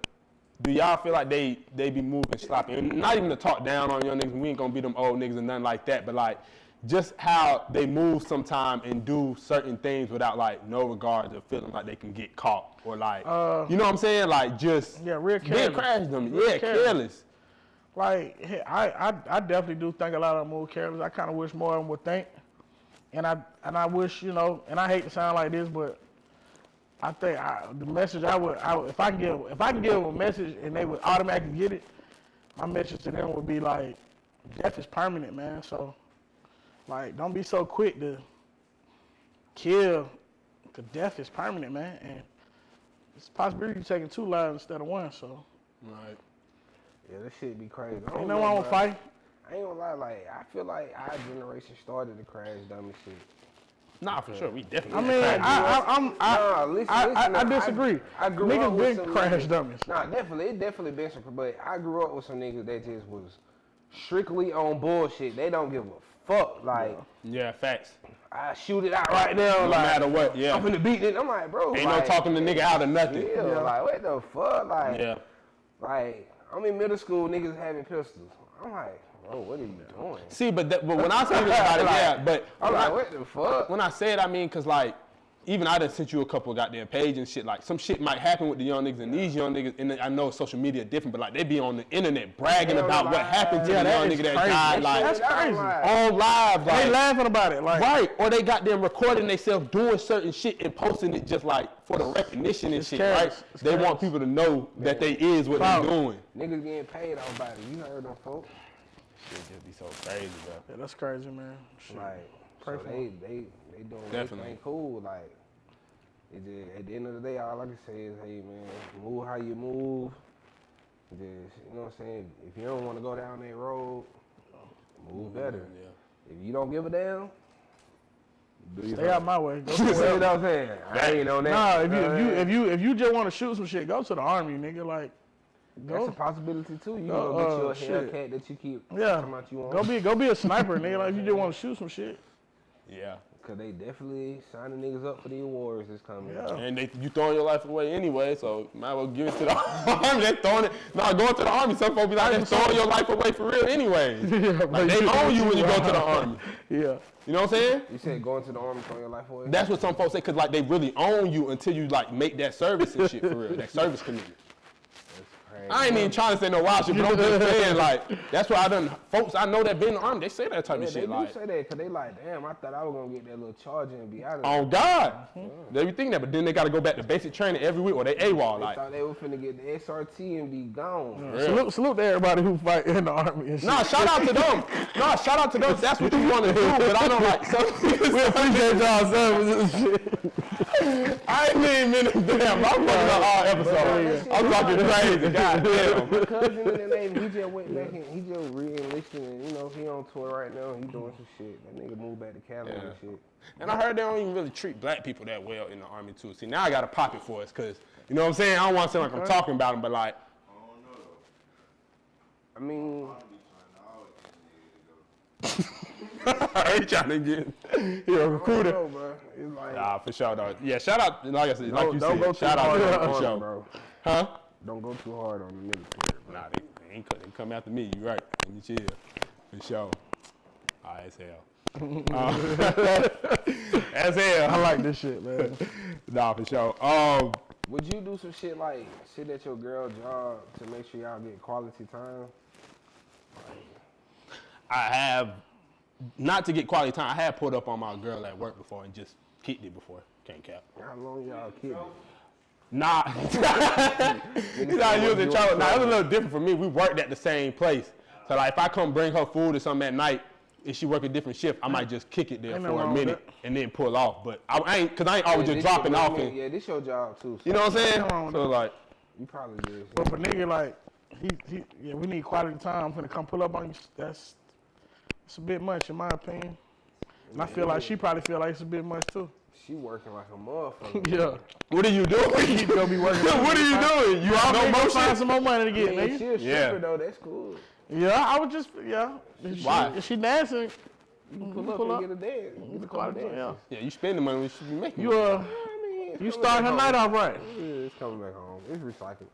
Do y'all feel like they be moving sloppy? And not even to talk down on young niggas. We ain't gonna be them old niggas and nothing like that. But like, just how they move sometime and do certain things without like no regard to feeling like they can get caught or like, you know what I'm saying? Like just real being careless. crash dummy. Real Yeah, careless. careless. Like, I definitely do think a lot of them move careless. I kind of wish more of them would think. And I wish, you know, and I hate to sound like this, but I think the message if I can give them a message and they would automatically get it, my message to them would be like, death is permanent, man. So, like, don't be so quick to kill, because death is permanent, man. And it's a possibility you're taking 2 lives instead of 1, so. Right. Yeah, that shit be crazy. Ain't no wrong with fighting. I ain't gonna lie, like, I feel like our generation started the crash dummy shit. Nah, for sure. We definitely. I mean, I disagree. I grew up Niggas with been some crash niggas. dummies. Nah, it definitely been some, but I grew up with some niggas that just was strictly on bullshit. They don't give a fuck. Like, Yeah, facts. I shoot it out right now. No like, matter what, yeah. I'm finna beat it. I'm like, bro. Ain't like, no talking the nigga out of nothing. Yeah, like, what the fuck? Like, Yeah. like, I'm in middle school, niggas having pistols. I'm like, bro, what are you doing? See, but when I speak about it, yeah, but I'm like, what the fuck? when I say it, I mean, cause like, even I done sent you a couple of goddamn page and shit. Like, some shit might happen with the young niggas, and these young niggas, and I know social media different, but like, they be on the internet bragging about what happened to the young nigga that died, like, That's crazy. on live, like, They laughing about it, like. right, or they got them recording themselves doing certain shit and posting it just like for the recognition and shit, careless. right? It's They careless. want people to know that they is what Wow. they doing. Niggas getting paid off by it. You heard them, folks? Shit just be so crazy, bro. Yeah, that's crazy, man. Shit. Like, Pray so for they doing Definitely. everything cool. Like, it just, at the end of the day, all I can say is, hey man, move how you move. Just, you know what I'm saying? If you don't want to go down that road, move better. Yeah. If you don't give a damn, do your Stay thing. out my way. Go You somewhere know else. what I'm saying? I ain't on that. Nah, if you just want to shoot some shit, go to the army, nigga. Like, That's a go. possibility too. You Go, know, get you a shit. Hellcat that you keep Yeah. talking about you on. Go be a sniper, nigga. Like, if you just want to shoot some shit. Yeah. Cause they definitely signing niggas up for the awards this coming. Yeah. And you throwing your life away anyway, so might as well give it to the army. They throwing it. Nah, going to the army. Some folks be like, they throwing your life away for real anyway. Like, they own you when you go to the army. Yeah. You know what I'm saying? You said going to the army throwing your life away? That's what some folks say, cause like they really own you until you like make that service and shit for real. That service commitment. Crazy. I ain't even trying to say no wild shit, but I'm just saying like that's why I done folks I know that been in the army. They say that type Yeah, of they shit. do Like, say that because they like, damn, I thought I was gonna get that little charger and be out of there. on God, they be thinking that, but then they got to go back to basic training every week, or they AWOL. They Like, thought they were finna get the SRT and be gone. real. Salute to everybody who fight in the army and shit. Nah, shout out to them. Nah, shout out to them. That's what you want to do. But I know like some. We appreciate y'all service and shit. I ain't mean damn. I'm fucking up all episode. I'm talking crazy. Goddamn. My cousin in the Navy, he just went back and he just re-enlisted and you know, he on tour right now and he doing some shit. That nigga moved back to Cali and shit. And I heard they don't even really treat black people that well in the army too. See, now I got to pop it for us, cause you know what I'm saying. I don't want to sound like I'm talking about them, but like, I mean, I ain't trying to get he a recruiter. no, bro. It's like, Nah, for sure, though. Yeah, shout out. Like I said, like you don't go said, too shout out hard to on them the for army, sure. bro. Huh? Don't go too hard on the military, bro. Nah, they ain't come after me. You right? Let me chill. For sure. All right, as hell. As hell. I like this shit, man. Nah, for sure. Would you do some shit like sit at your girl job to make sure y'all get quality time? I have, not to get quality time, I have pulled up on my girl at work before and just kicked it before. Can't cap. How long y'all kidding? Nah. He's not using trouble. Nah, it was a little different for me. We worked at the same place. So like if I come bring her food or something at night, if she work a different shift, I might just kick it there for a minute and then pull off. But I ain't always just dropping off. Yeah, this your job too. So. You know what I'm saying? So like, you probably did. But for nigga like, we need quality time for to come pull up on you. It's a bit much in my opinion. And I feel like she probably feel like it's a bit much too. She working like a motherfucker. Yeah. what are you doing? You gonna be working. What are you doing? You have no motion? Find some more money to get, nigga. She a stripper though. That's cool. Yeah, I would just Why? If she dancing, pull up and get a dance. Get the quality dance. Yeah, you spend the money when she be making. You start her night off right. Yeah, it's coming back home. It's recycled.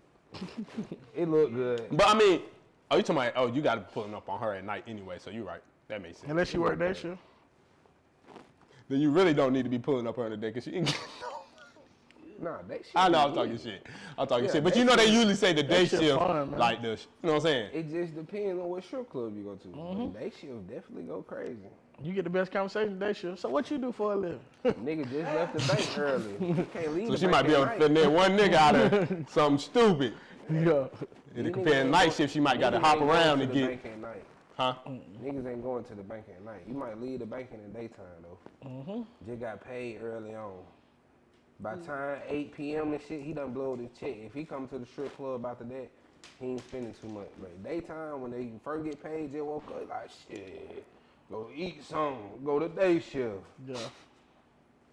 It look good. But I mean, you talking about? You got to be pulling up on her at night anyway. So you're right. That makes sense. Unless she work that shift. Then you really don't need to be pulling up on her today because she ain't getting no. Nah, that shit. I know I'm talking shit. But you know they usually say the day shift, fun, like the, you know what I'm saying? It just depends on what strip club you go to. But day shift definitely go crazy. You get the best conversation day shift. So what you do for a living? Nigga just left the bank early. You can't leave. So the she bank might be able to fit there one nigga out of something stupid. Yeah. And comparing night shift, she might got to hop around and get. Huh? Niggas ain't going to the bank at night. You might leave the bank in the daytime though. Just got paid early on. By time 8 p.m. and shit, he done blowed his check. If he come to the strip club after that, he ain't spending too much. But daytime, when they first get paid, they woke up like, shit, go eat something, go to day shift. Yeah.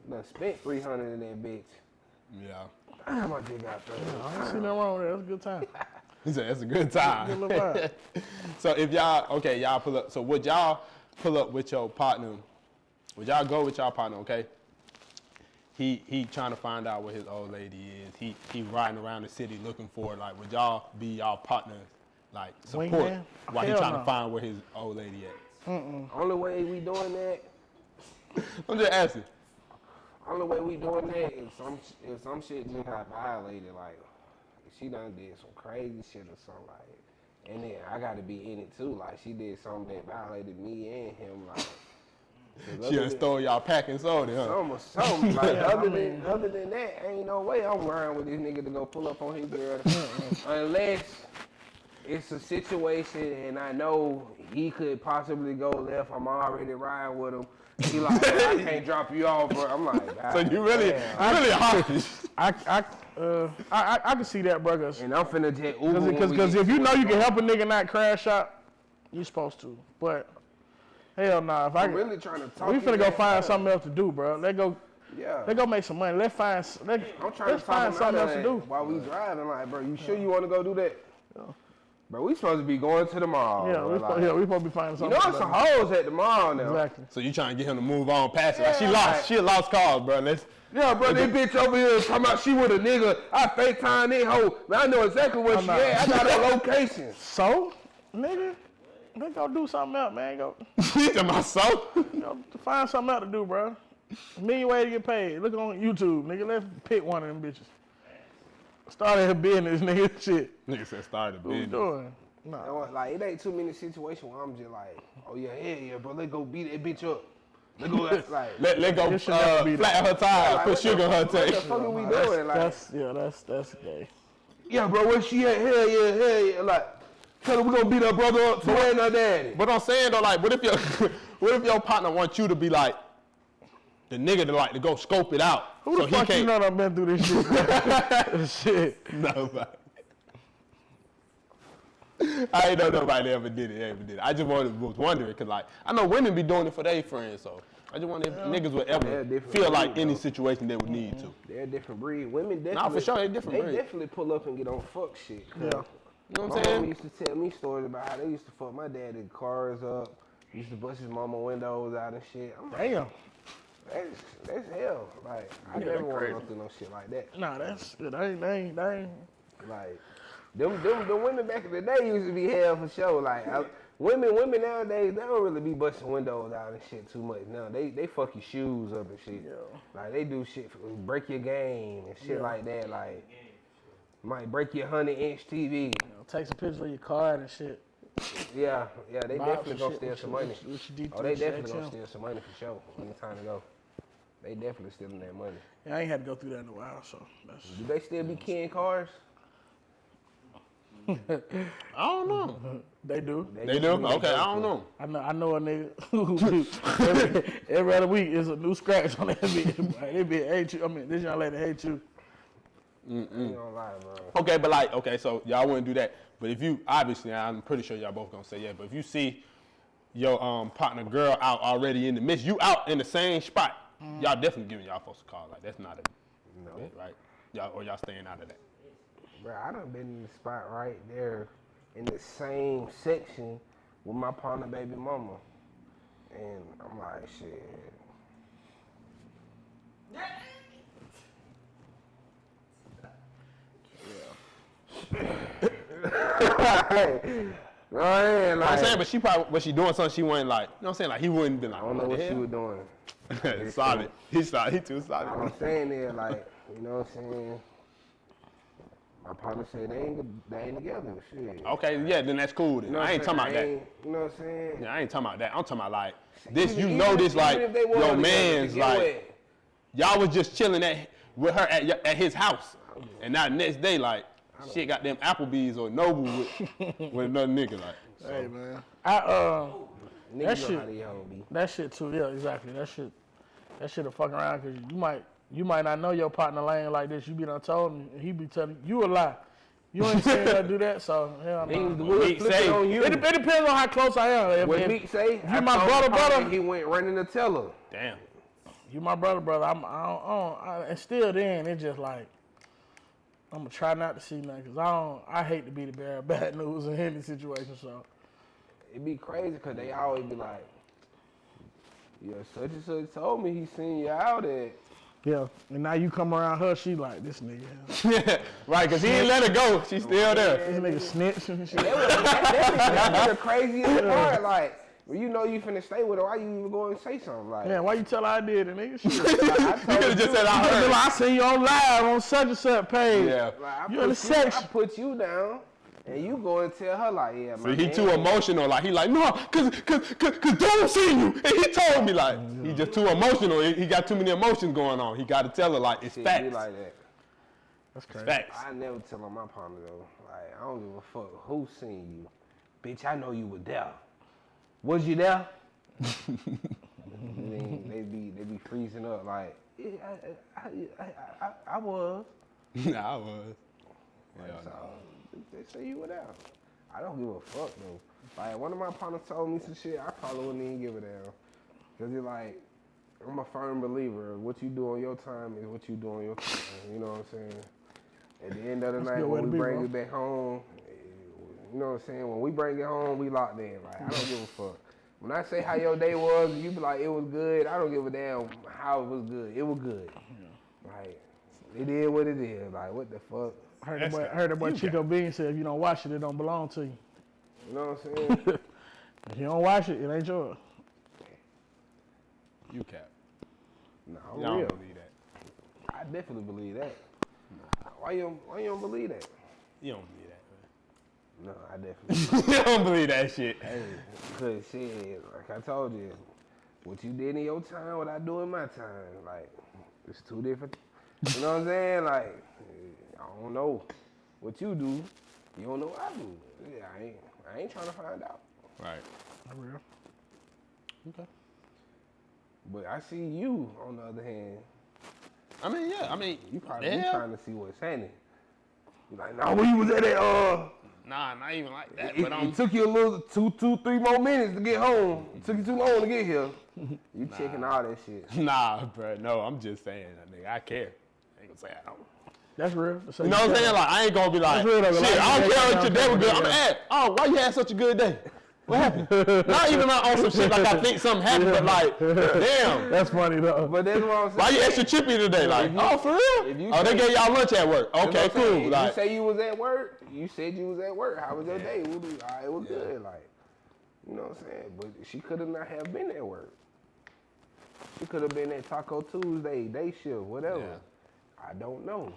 Done spent $300 in that bitch. Yeah. Damn, I just got 30. I ain't see nothing wrong with that. That's a good time. He said that's a good time. Good little vibe. So if y'all pull up. So would y'all pull up with your partner? Would y'all go with y'all partner? Okay. He trying to find out where his old lady is. He riding around the city looking for her. Like, would y'all be y'all partners? Like support Wingman? while he Hell trying no. to find where his old lady at. Only way we doing that. I'm just asking. Only way we doing that is if some shit just got violated, like if she done did some crazy shit or something like, and then I got to be in it too. Like she did something that violated me and him. Like She done stole y'all packing soda, huh? Something. Like other than that, ain't no way I'm riding with this nigga to go pull up on his girl, unless it's a situation and I know he could possibly go left. I'm already riding with him. He like, I can't drop you off, bro. I'm like, so you really hostage. I can see that, bro. And I'm finna just Uber. Because if you know you can help a nigga not crash out, you supposed to. But hell nah. I'm really trying to talk. We finna go find something else to do, bro. Let's go make some money. Let's find something else to do. While we driving, like, bro, you sure you want to go do that? Yeah. Bro, we supposed to be going to the mall. Yeah, we supposed to be finding something. You know, some hoes at the mall now. Exactly. So you trying to get him to move on past it? Like she lost cause, bro. Yeah, bro, this bitch over here talking about she with a nigga. I FaceTime that hoe. Man, I know exactly where she at. I got her location. So, nigga, let's go do something else, man. Go. She's to my soul. Go find something else to do, bro. A million ways to get paid. Look on YouTube, nigga. Let's pick one of them bitches. Started her business, nigga. Shit. Nigga said started a What you business. doing? Nah. You know, like, it ain't too many situations where I'm just like, oh yeah, bro, let's go beat that bitch up. Let's go, like, let go flatten her tires, like, put sugar in her what the taste. fuck are we doing? Like, That's gay. yeah, bro, where she at? Hell yeah. Like, tell her we gonna beat her brother up to and her daddy. But I'm saying though, like, what if your partner wants you to be like the nigga to like to go scope it out? Who the fuck you know I've been through this shit? Shit. Nobody. I ain't know nobody ever did it. I just was wondering, because like, I know women be doing it for their friends, so I just wonder if niggas would ever feel like any situation they would need to. They're a different breed. Women definitely. Nah, for sure, they're different breed. They definitely pull up and get on fuck shit. Yeah. You know what My I'm saying? mama used to tell me stories about how they used to fuck my daddy cars up, used to bust his mama windows out and shit. I'm like, Damn. that's hell. Like, I never want to go through no shit like that. Nah, that's good. That ain't. Like, them women back in the day used to be hell for sure. Like, women nowadays, they don't really be busting windows out and shit too much. No, they fuck your shoes up and shit. Yeah. Like, they do shit, break your game and shit like that. Like, might break your 100-inch TV. Take some pictures of your card and shit. Yeah, they Buy definitely some gonna shit steal with some your- money. with your D3 Oh, they definitely XL. gonna steal some money for sure. When it's time to go. They definitely stealing that money. Yeah, I ain't had to go through that in a while, so that's. Do they still be keying cars? I don't know. They do. They do? Okay, I don't know. I know a nigga who every other week is a new scratch on that bitch. They be hate you. I mean, this young lady hate you. I ain't gonna lie, bro. Okay, but like, okay, so y'all wouldn't do that. But if you, obviously, I'm pretty sure y'all both gonna say yeah, but if you see your partner girl out already in the midst, you out in the same spot, y'all definitely giving y'all folks a call. Like, that's not a, No. right? Y'all staying out of that. Bro, I done been in the spot right there in the same section with my partner baby mama. And I'm like, shit. Right, like, I'm saying, but she probably, was she doing something she wasn't like, you know what I'm saying? Like, he wouldn't be like, I don't know what she was doing. was solid. He's solid. He too solid. I'm saying there, like, you know what I'm saying? My partner said they ain't together. Shit. Okay, yeah, then that's cool. Then. You know I ain't what talking I'm about that. saying? You know what I'm saying? Yeah, I ain't talking about that. I'm talking about like this. Even- You know even this if- like even if they was your together, man's get like wet. y'all was just chilling with her at his house, and now the next day like shit got them Applebee's or Noble with another nigga like. So. Hey man, Niggas that know shit- how they hoe be. that shit too. Yeah, exactly. That shit will fuck around because you might not know your partner laying like this. You be done told him, and he be telling you a lie. You ain't seen her do that, so hell Niggas no. will Meek flip say- it on you. It depends on how close I am. What If Meek say? you my brother, brother. He went running to tell her. Damn. you my brother, and still then it's just like I'm gonna try not to see nothing because I hate to be the bearer of bad news in any situation. So It be crazy because they always be like, yeah, such and such told me he seen you out at. yeah, and now you come around her, she like this nigga. Right, cause he didn't let her go. She's still there. This nigga snitch and shit. That's the craziest part. Like, when you know you finna stay with her, why you even go and say something? Like, Man, why you tell her I did it, nigga? Shit. I You could have just said I heard. I seen you on live on such and such page. Yeah. like, You in the section. I put you down, and you go and tell her like, yeah, So man. he too emotional. Like he like no, cause Dome seen you, and he told me like he just too emotional. He got too many emotions going on. He got to tell her like it's Shit, facts. be like that. That's crazy. Facts. I never tell on my partner though. Like, I don't give a fuck who seen you. Bitch, I know you were there. Was you there? they be freezing up like, yeah, I was. Nah, I was. Hell So, no. they say you were there. I don't give a fuck though. Like, one of my partners told me some shit, I probably wouldn't even give a damn. Cause it's like, I'm a firm believer. What you do on your time is what you do on your time. You know what I'm saying? At the end of the That's a night, good way when to we be, bring bro. it back home, you know what I'm saying? When we bring it home, we locked in. Like, I don't give a fuck. When I say how your day was, you be like, it was good. I don't give a damn how it was good. It was good. Like, it is what it is. Like, what the fuck? Heard that boy You Chico Bean said if you don't watch it, it don't belong to you. You know what I'm saying? If you don't watch it, it ain't yours. You cap. Nah, I I'm real. don't believe that. I definitely believe that. Why you don't believe that? You don't believe that, No, I definitely. man. You don't believe that shit. Hey, cause shit, like I told you, what you did in your time, what I do in my time, like it's two different. You know what I'm saying? Like I don't know what you do, you don't know what I do. Yeah, I ain't trying to find out. Right. For real. Okay. But I see you on the other hand. I mean, yeah. I mean, You probably yeah. you trying to see what's happening. You like, nah, where you was at that? Nah, not even like that. It, But it took you a little 3 more minutes to get home. It took you too long to get here. You checking all that shit. nah, bro. No, I'm just saying, nigga. I care. I ain't gonna say I don't. That's real. So You know what I'm saying? Like, I ain't gonna be like, That's real, though. shit, Like, I don't yeah, care yeah, what your yeah, day was good. yeah. I'm gonna ask, oh, why you had such a good day? What happened? Not even on some shit like I think something happened, but like, damn. That's funny though. But that's what I'm saying. Why you extra trippy today? Like, oh, for if you real? Oh, they say- gave y'all lunch at work. That's what Okay, I'm saying. cool. If Like, you say you was at work, you said you was at work. How was your day? We'll be, all right, it was good. Like, you know what I'm saying? But she could have not have been at work. She could have been at Taco Tuesday, day shift, whatever. Yeah. I don't know.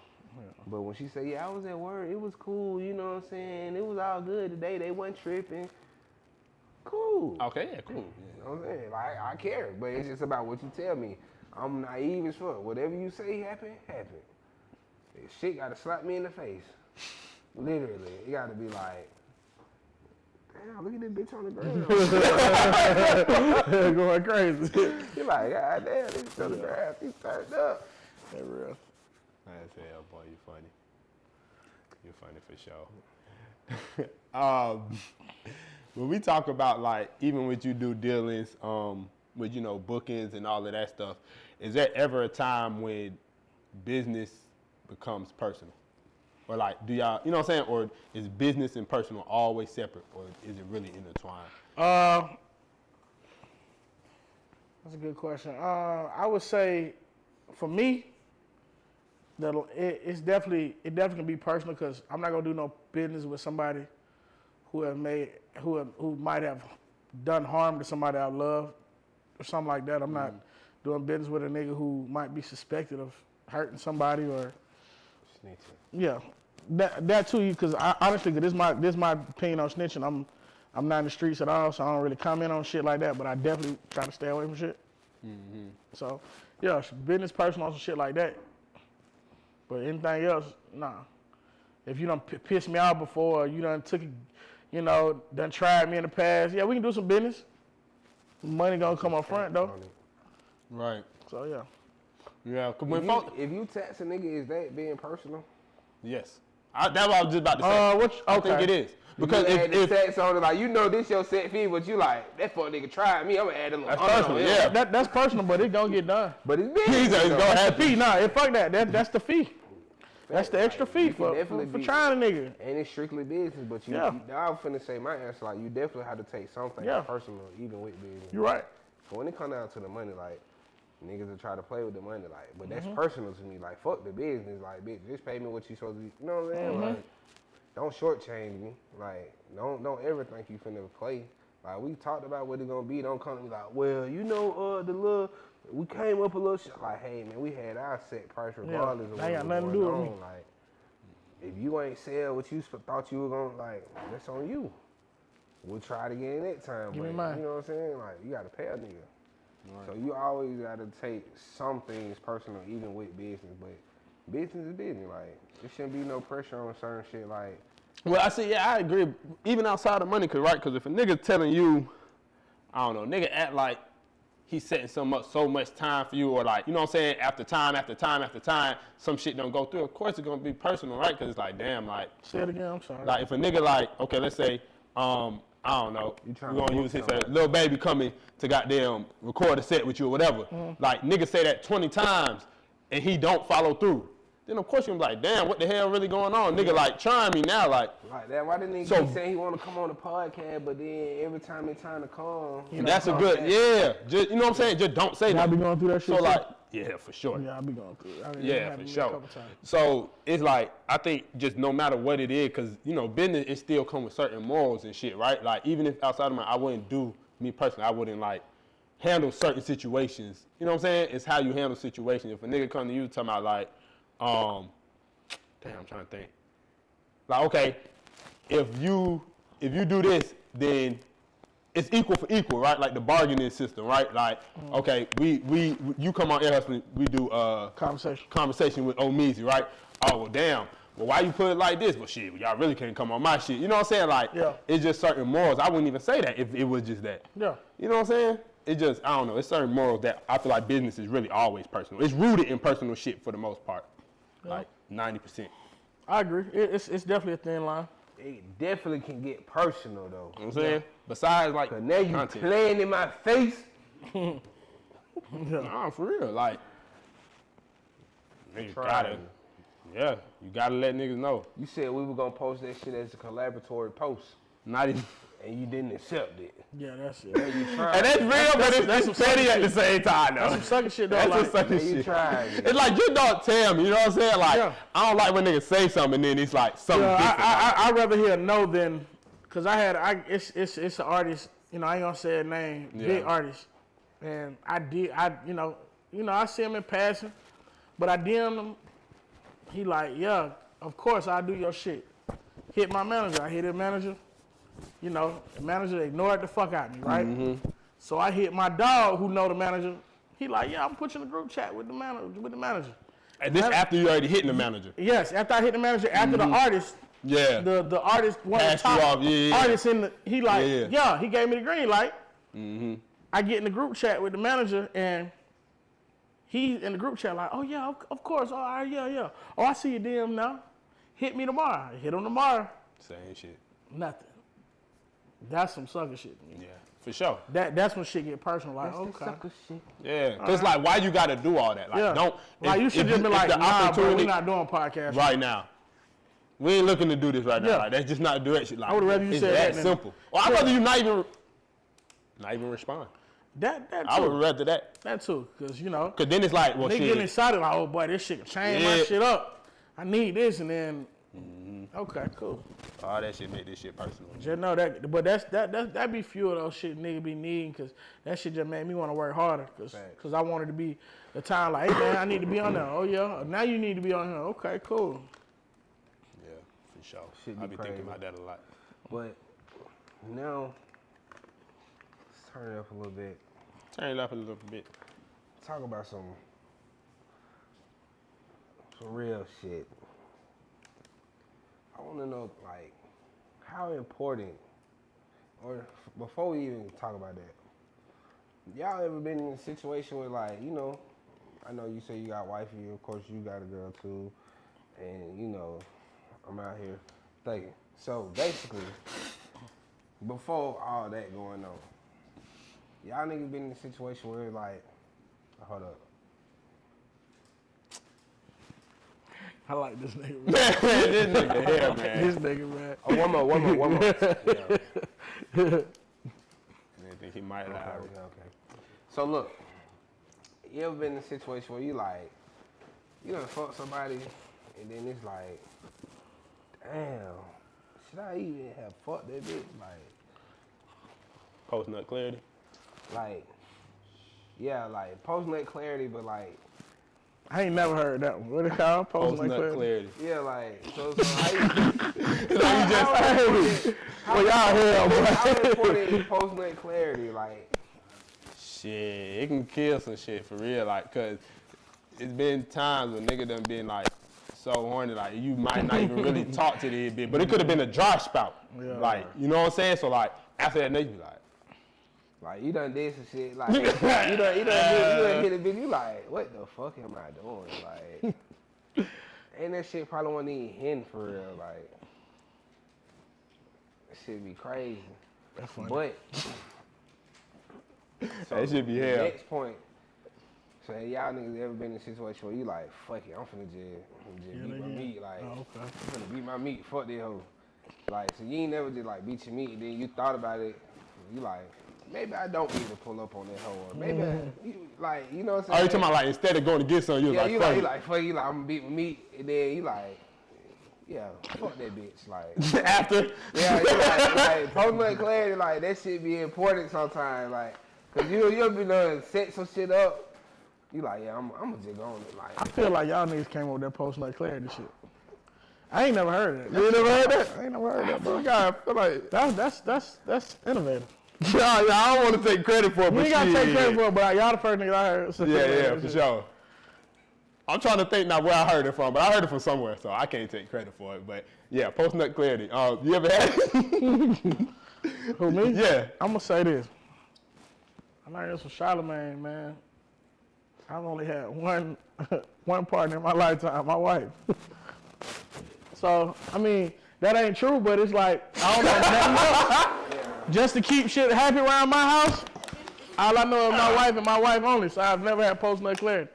But when she said, yeah, I was at work, it was cool, you know what I'm saying? It was all good today. They wasn't tripping. cool. Okay, yeah, cool. You know what I'm saying? Like, I care, but it's just about what you tell me. I'm naive as fuck. Whatever you say happen. Shit gotta slap me in the face. Literally. It gotta be like, damn, look at this bitch on the ground. Going crazy. You're like, God damn, this bitch on the ground. He's turned up. That real. That's hell, boy. You funny. You're funny for sure. When we talk about like even with you do dealings, with bookings and all of that stuff, is there ever a time when business becomes personal? Or like, do y'all, you know what I'm saying? Or is business and personal always separate, or is it really intertwined? That's a good question. I would say, for me, that it definitely can be personal because I'm not gonna do no business with somebody who might have done harm to somebody I love or something like that. I'm not doing business with a nigga who might be suspected of hurting somebody or Snitching. Yeah, that too. Because honestly, this my opinion on snitching. I'm not in the streets at all, so I don't really comment on shit like that. But I definitely try to stay away from shit. Mm-hmm. So yeah, business, personal, some shit like that. But anything else, nah. If you done pissed me out before, or you done done tried me in the past, yeah, we can do some business. Money gonna come up front though. Right. So yeah. Yeah. If you tax a nigga, is that being personal? Yes. That's what I was just about to say. I think it is. Because if tax on it, like this your set fee, but you like that fuck nigga tried me, I'm gonna add a little. That's personal, yeah. That's personal, but it gonna get done. But it's business. It's gonna have fee. Nah, fuck that. That's the fee. That's the extra fee for trying a nigga. And it's strictly business, but I was finna say my answer, like you definitely have to take something personal, even with business. You're right. But when it comes down to the money, like niggas will try to play with the money, like, but that's personal to me. Like, fuck the business, like, bitch, just pay me what you supposed to be. You know what I'm saying? Like, don't shortchange me. Like, don't ever think you finna play. Like, we talked about what it's gonna be. Don't come to me like, well, we came up a little shit. Like, hey, man, we had our set price regardless of what was going on. Like, if you ain't sell what you thought you were gonna, like, that's on you. We'll try it again next time. Give but, me mine. You know what I'm saying? Like, you gotta pay a nigga. Right. So you always gotta take some things personal, even with business. But business is business. Like, there shouldn't be no pressure on certain shit. Like, well, I agree. Even outside of money, because if a nigga telling you, I don't know, nigga act like he's setting so much time for you, or like, you know what I'm saying, after time, some shit don't go through. Of course, it's gonna be personal, right? Because it's like, damn, like. Say it again. I'm sorry. Like, if a nigga like, okay, let's say, I don't know, we're gonna use his little baby coming to goddamn record a set with you or whatever. Like, nigga say that 20 times and he don't follow through. Then of course you're like, damn, what the hell really going on? Nigga like trying me now, like that. Why didn't he keep saying he want to come on the podcast, but then every time it's time to come, that's a good, just, you know what I'm saying? Just don't say that. I be going through that shit. So like, yeah, for sure. Yeah, I be going through it. Yeah, for sure. So it's like, I think just no matter what it is, because, business, it still come with certain morals and shit, right? Like, even if outside of I wouldn't do, me personally, I wouldn't like handle certain situations. You know what I'm saying? It's how you handle situations. If a nigga come to you talking about like, damn, I'm trying to think. Like, okay, if you do this, then it's equal for equal, right? Like the bargaining system, right? Like, okay, you come on EarHustlin, we do conversation with Omeezy, right? Oh, well, damn. Well, why you put it like this? Well, shit, y'all really can't come on my shit. You know what I'm saying? Like, it's just certain morals. I wouldn't even say that if it was just that. Yeah. You know what I'm saying? It just, I don't know. It's certain morals that I feel like business is really always personal. It's rooted in personal shit for the most part. Like 90%. I agree. It's definitely a thin line. It definitely can get personal though. You know what I'm saying? Besides like now you content. Playing in my face. Nah, for real. Like, niggas gotta, you gotta let niggas know. You said we were gonna post that shit as a collaboratory post. Not even. And you didn't accept it. Yeah, that's it. And that's real, but it's petty at the same time, though. That's some sucker shit, though. That's some sucker shit. It's like, you don't tell me, you know what I'm saying? Like, I don't like when niggas say something and then it's like something different. I'd rather hear no than, because it's an artist, I ain't gonna say a name, big artist. And I see him in passing, but I DM'd him. He like, yeah, of course I do your shit. Hit my manager. I hit his manager. you know, the manager ignored the fuck out of me, right? So I hit my dog who know the manager. He like, yeah, I'm gonna put you in a group chat with the manager. And this after you already hitting the manager. Yes, after I hit the manager, after the artist. Yeah. The artist, one of the Passed you top off, yeah. artists in the, he like, Yeah. he gave me the green light. I get in the group chat with the manager and he in the group chat like, oh yeah, of course, all right, yeah. Oh, I see your DM now. Hit me tomorrow. I hit him tomorrow. Same shit. Nothing. That's some sucker shit to me. Yeah, for sure. That's when shit get personal. Like, That's okay. sucker shit. Yeah, cause like, why you gotta do all that? Like, Yeah. don't. Like, you should just be like, nah, bro, we not doing podcasts. right now. We ain't looking to do this right now. Yeah. Like, that's just not doing shit. Like, I would rather you it's say that that than- simple. Or I'd rather you not even respond. That I would too. rather that. That too, cause you know, Cause then it's like, well, they shit. getting excited like, oh boy, this shit can change my Yeah. shit up. I need this, and then, okay, cool. All that shit make this shit personal. Just know that, but that be few of those shit nigga be needing, cause that shit just made me want to work harder, cause I wanted to be the time like, hey man, I need to be on there. Oh yeah, now you need to be on here. Okay, cool. Yeah, for sure. Shit I be be crazy. thinking about that a lot. But now, let's turn it up a little bit. Turn it up a little bit. Talk about some real shit. I want to know, like, how important, or before we even talk about that, y'all ever been in a situation where, like, you know, I know you say you got wifey, of course you got a girl too, and, you know, I'm out here thinking. So, basically, before all that going on, y'all niggas been in a situation where, like, hold up. I like this nigga. Man. This nigga here, man. This nigga, man. Oh, one more. Yeah. I think he might lie. Okay. So look, you ever been in a situation where you like, you done fuck somebody, and then it's like, damn, should I even have fucked that bitch? Post nut clarity. Yeah, like post nut clarity, but like, I ain't never heard that one. What it called? Post Post nut clarity. yeah, like, so how you, Well, y'all heard, bro. how important is post nut clarity? Like, Shit, it can kill some shit for real. Like, cause it's been times when nigga done been like so horny, like you might not even really talk to the bitch, but it could have been a dry spout. Yeah. Like, you know what I'm saying? So like after that, nigga be like, you done did some shit. Like, you done hit a bitch. You like, what the fuck am I doing? Like, ain't that shit probably wasn't even hidden for real. Like, that shit be crazy. That's funny. But so that shit be the hell. next point. So have y'all niggas ever been in a situation where you like, fuck it, I'm finna just beat my meat. Like, Oh, okay. I'm finna beat my meat. Fuck that hoe. Like, so you ain't never just like beat your meat, and then you thought about it. You like, maybe I don't need to pull up on that hoe. Or maybe like, you know what I'm saying? oh, you talking about like instead of going to get something, you was Yeah, like, you fuck like, it. you like, fuck, you like, I'm gonna beat my meat, and then you like, yeah, fuck that bitch. Like, After? yeah, you like post nut clarity, like that shit be important sometimes, like, cause you'll be done set some shit up. You like, yeah, I'm gonna just go on it, like. I feel like y'all niggas came up with that post nut clarity shit. I ain't never heard of that. You ain't never heard that? I ain't never heard that, bro. I feel like, That's innovative. I don't want to take credit for it, You but ain't gotta shit. take credit for it, but y'all the first nigga I heard. So Yeah, for sure. I'm trying to think now where I heard it from, but I heard it from somewhere, so I can't take credit for it. But yeah, post nut clarity. You ever had it? Who, me? Yeah. I'm gonna say this. I learned this from Charlamagne, man. I've only had one partner in my lifetime, my wife. So, I mean, that ain't true, but it's like, I don't know nothing else. Just to keep shit happy around my house, all I know is my wife and my wife only, so I've never had post nut clarity.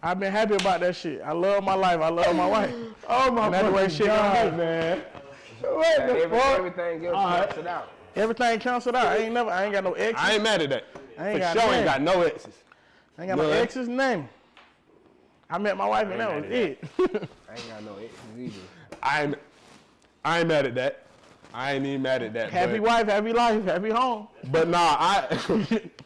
I've been happy about that shit. I love my life. I love my wife. Oh my And that's the way shit gonna be. man. What the fuck? Everything else cuts it out. Everything counts it out. I ain't got no exes. I ain't mad at that. I ain't For got sure none. ain't got no exes. I ain't got no None. exes name. I met my wife and that was it. I ain't got no exes either. I ain't mad at that. I ain't even mad at that. Happy wife, happy life, happy home. But nah,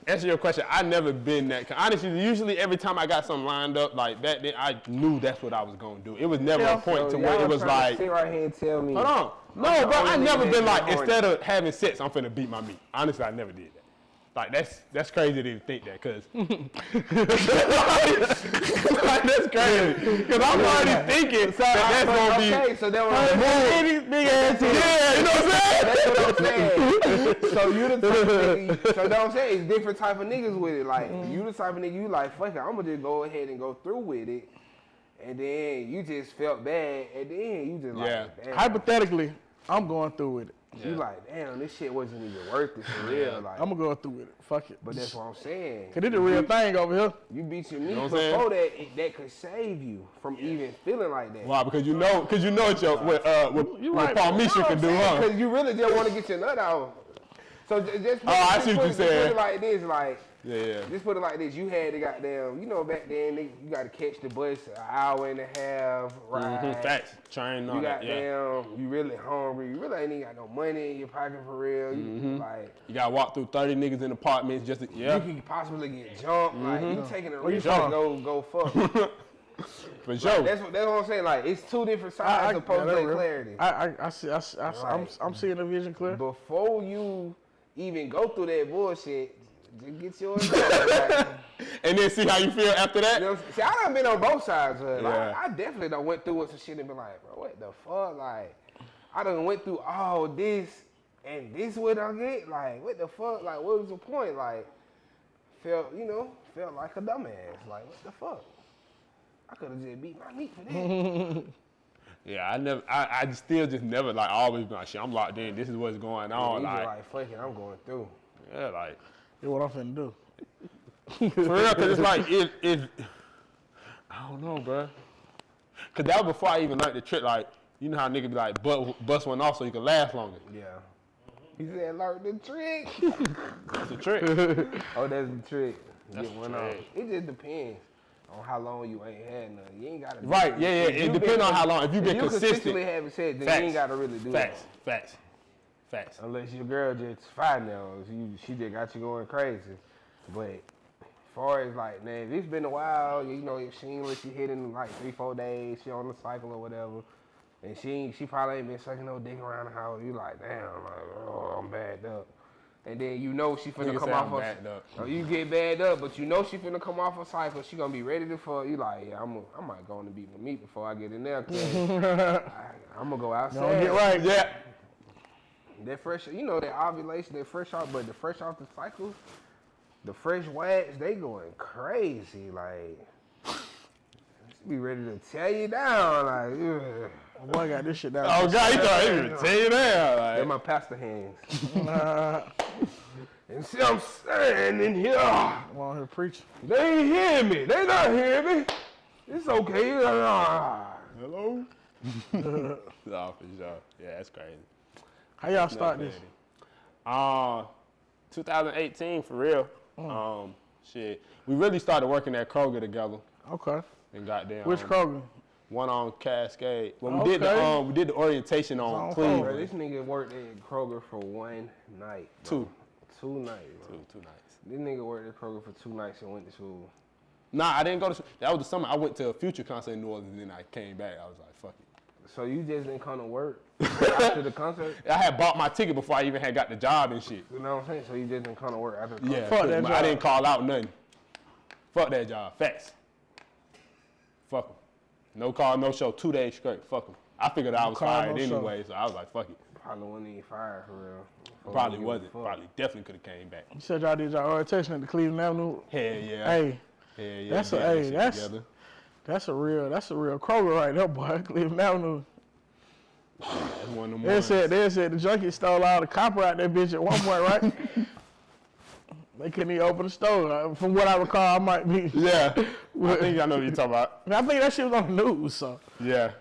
answer your question, I never been that. Honestly, usually every time I got something lined up like that, then I knew that's what I was gonna do. It was never a point to where it was like, sit right here and tell me. hold on. No, bro, I never been like, horny. instead of having sex, I'm finna beat my meat. Honestly, I never did that. Like, that's crazy to even think that, cause like, that's crazy. Cause I'm already thinking that's gonna be. Okay, so that was Big ass titties. Yeah, you know what I'm saying? that's what I'm saying. So you the type of nigga, so that's what I'm saying, it's different type of niggas with it. Like, you the type of nigga, you like, fuck it, I'm gonna just go ahead and go through with it. And then you just felt bad, and then you just like, damn. Hypothetically, I'm going through with it. You like, damn, this shit wasn't even worth it for real. Like, I'm gonna go through with it. Fuck it. but that's what I'm saying. Cause it's the real thing over here. You beat your meat know what I'm before that could save you from even feeling like that. Why? Because you know what Paul Misha can do, huh? Because you really just want to get your nut out. So just I see what you're saying. Put it like this, like. Yeah. Just put it like this, you had to goddamn, you know back then, you got to catch the bus an hour and a half, ride. Facts. Train on You that. goddamn, Yeah. you really hungry, you really ain't even got no money in your pocket for real. You, like, You gotta walk through 30 niggas in apartments just to, you could possibly get jumped, like, you taking a risk to from? go fuck. for sure. That's what I'm saying, like, it's two different sides of post that clarity. I see. I'm seeing the vision clear. Before you even go through that bullshit, just get yours done. And then see how you feel after that? You know, see, I done been on both sides of it. Like, Yeah. I definitely done went through with some shit and been like, bro, what the fuck? Like, I done went through all this and this what I get? Like, what the fuck? Like, what was the point? Like, felt like a dumbass. Like, what the fuck? I could have just beat my meat for that. Yeah, I still just never, like, always been like, shit, I'm locked in. This is what's going on. You just like, fuck it, I'm going through. Yeah, like. That's what I'm finna do. For real, cause it's like I don't know, bro. Cause that was before I even learned the trick. Like, you know how niggas be like, bust one off so you can last longer. Yeah. He said, learn the trick. That's the trick. Oh, that's the trick. That's Get the one trick. off. It just depends on how long you ain't had none. You ain't gotta. Right? Yeah. It depends on how long. If you been consistent. Having sex, then Facts. you ain't gotta really do that. Facts. Unless your girl just fine now, she just got you going crazy. But as far as like, man, if it's been a while, you know, if she ain't let you hit in like 3-4 days, she on the cycle or whatever, and she probably ain't been sucking no dick around the house. You like, damn, like, oh, I'm bagged up. And then you know she finna come off her. You get bagged up, but you know she finna come off her cycle. She gonna be ready to fuck. You like, yeah, I might go on and beat my meat before I get in there. I'm gonna go outside. Don't get right. Yeah. That fresh, you know, that ovulation, that fresh off, but the fresh off the cycle, the fresh wax, they going crazy. Like, be ready to tear you down. Like, ugh. My boy got this shit down. Oh God, he thought he was gonna tell you that. They're Like, my pastor hands. And see, I'm standing here. I'm on here preaching. They ain't hearing me. They not hearing me. It's okay. hello. No, for sure. Yeah, that's crazy. How y'all start this? 2018 for real. Shit, we really started working at Kroger together. Okay. And goddamn. Which Kroger? One on Cascade. Well, we did the orientation on Cleveland. Bro, this nigga worked at Kroger for one night. Bro. Two nights. Bro. Two nights. This nigga worked at Kroger for 2 nights and went to school. Nah, I didn't go to. That was the summer. I went to a Future concert in New Orleans, and then I came back. I was like, fuck it. So you just didn't come to work after the concert? I had bought my ticket before I even had got the job and shit. You know what I'm saying? So you just didn't come to work after the concert? Yeah, Fuck that I job. didn't call out nothing. Fuck that job. Facts. Fuck 'em. No call, no show. 2 days straight. Fuck 'em. I figured I was fired anyway, so I was like, fuck it. Probably wasn't even fired for real. Probably wasn't. Probably definitely could have came back. You said y'all did y'all orientation at the Cleveland Avenue. Hell yeah. Hey, Hell yeah. that's did a that hey, shit that's together. that's a real Kroger right there, boy. Cleveland Avenue. That's one of them They ones. said the junkie stole all the copper out that bitch at one point, right? They couldn't even open the store. From what I recall, I might be. Yeah. I think I know what you're talking about. I think that shit was on the news, so. Yeah.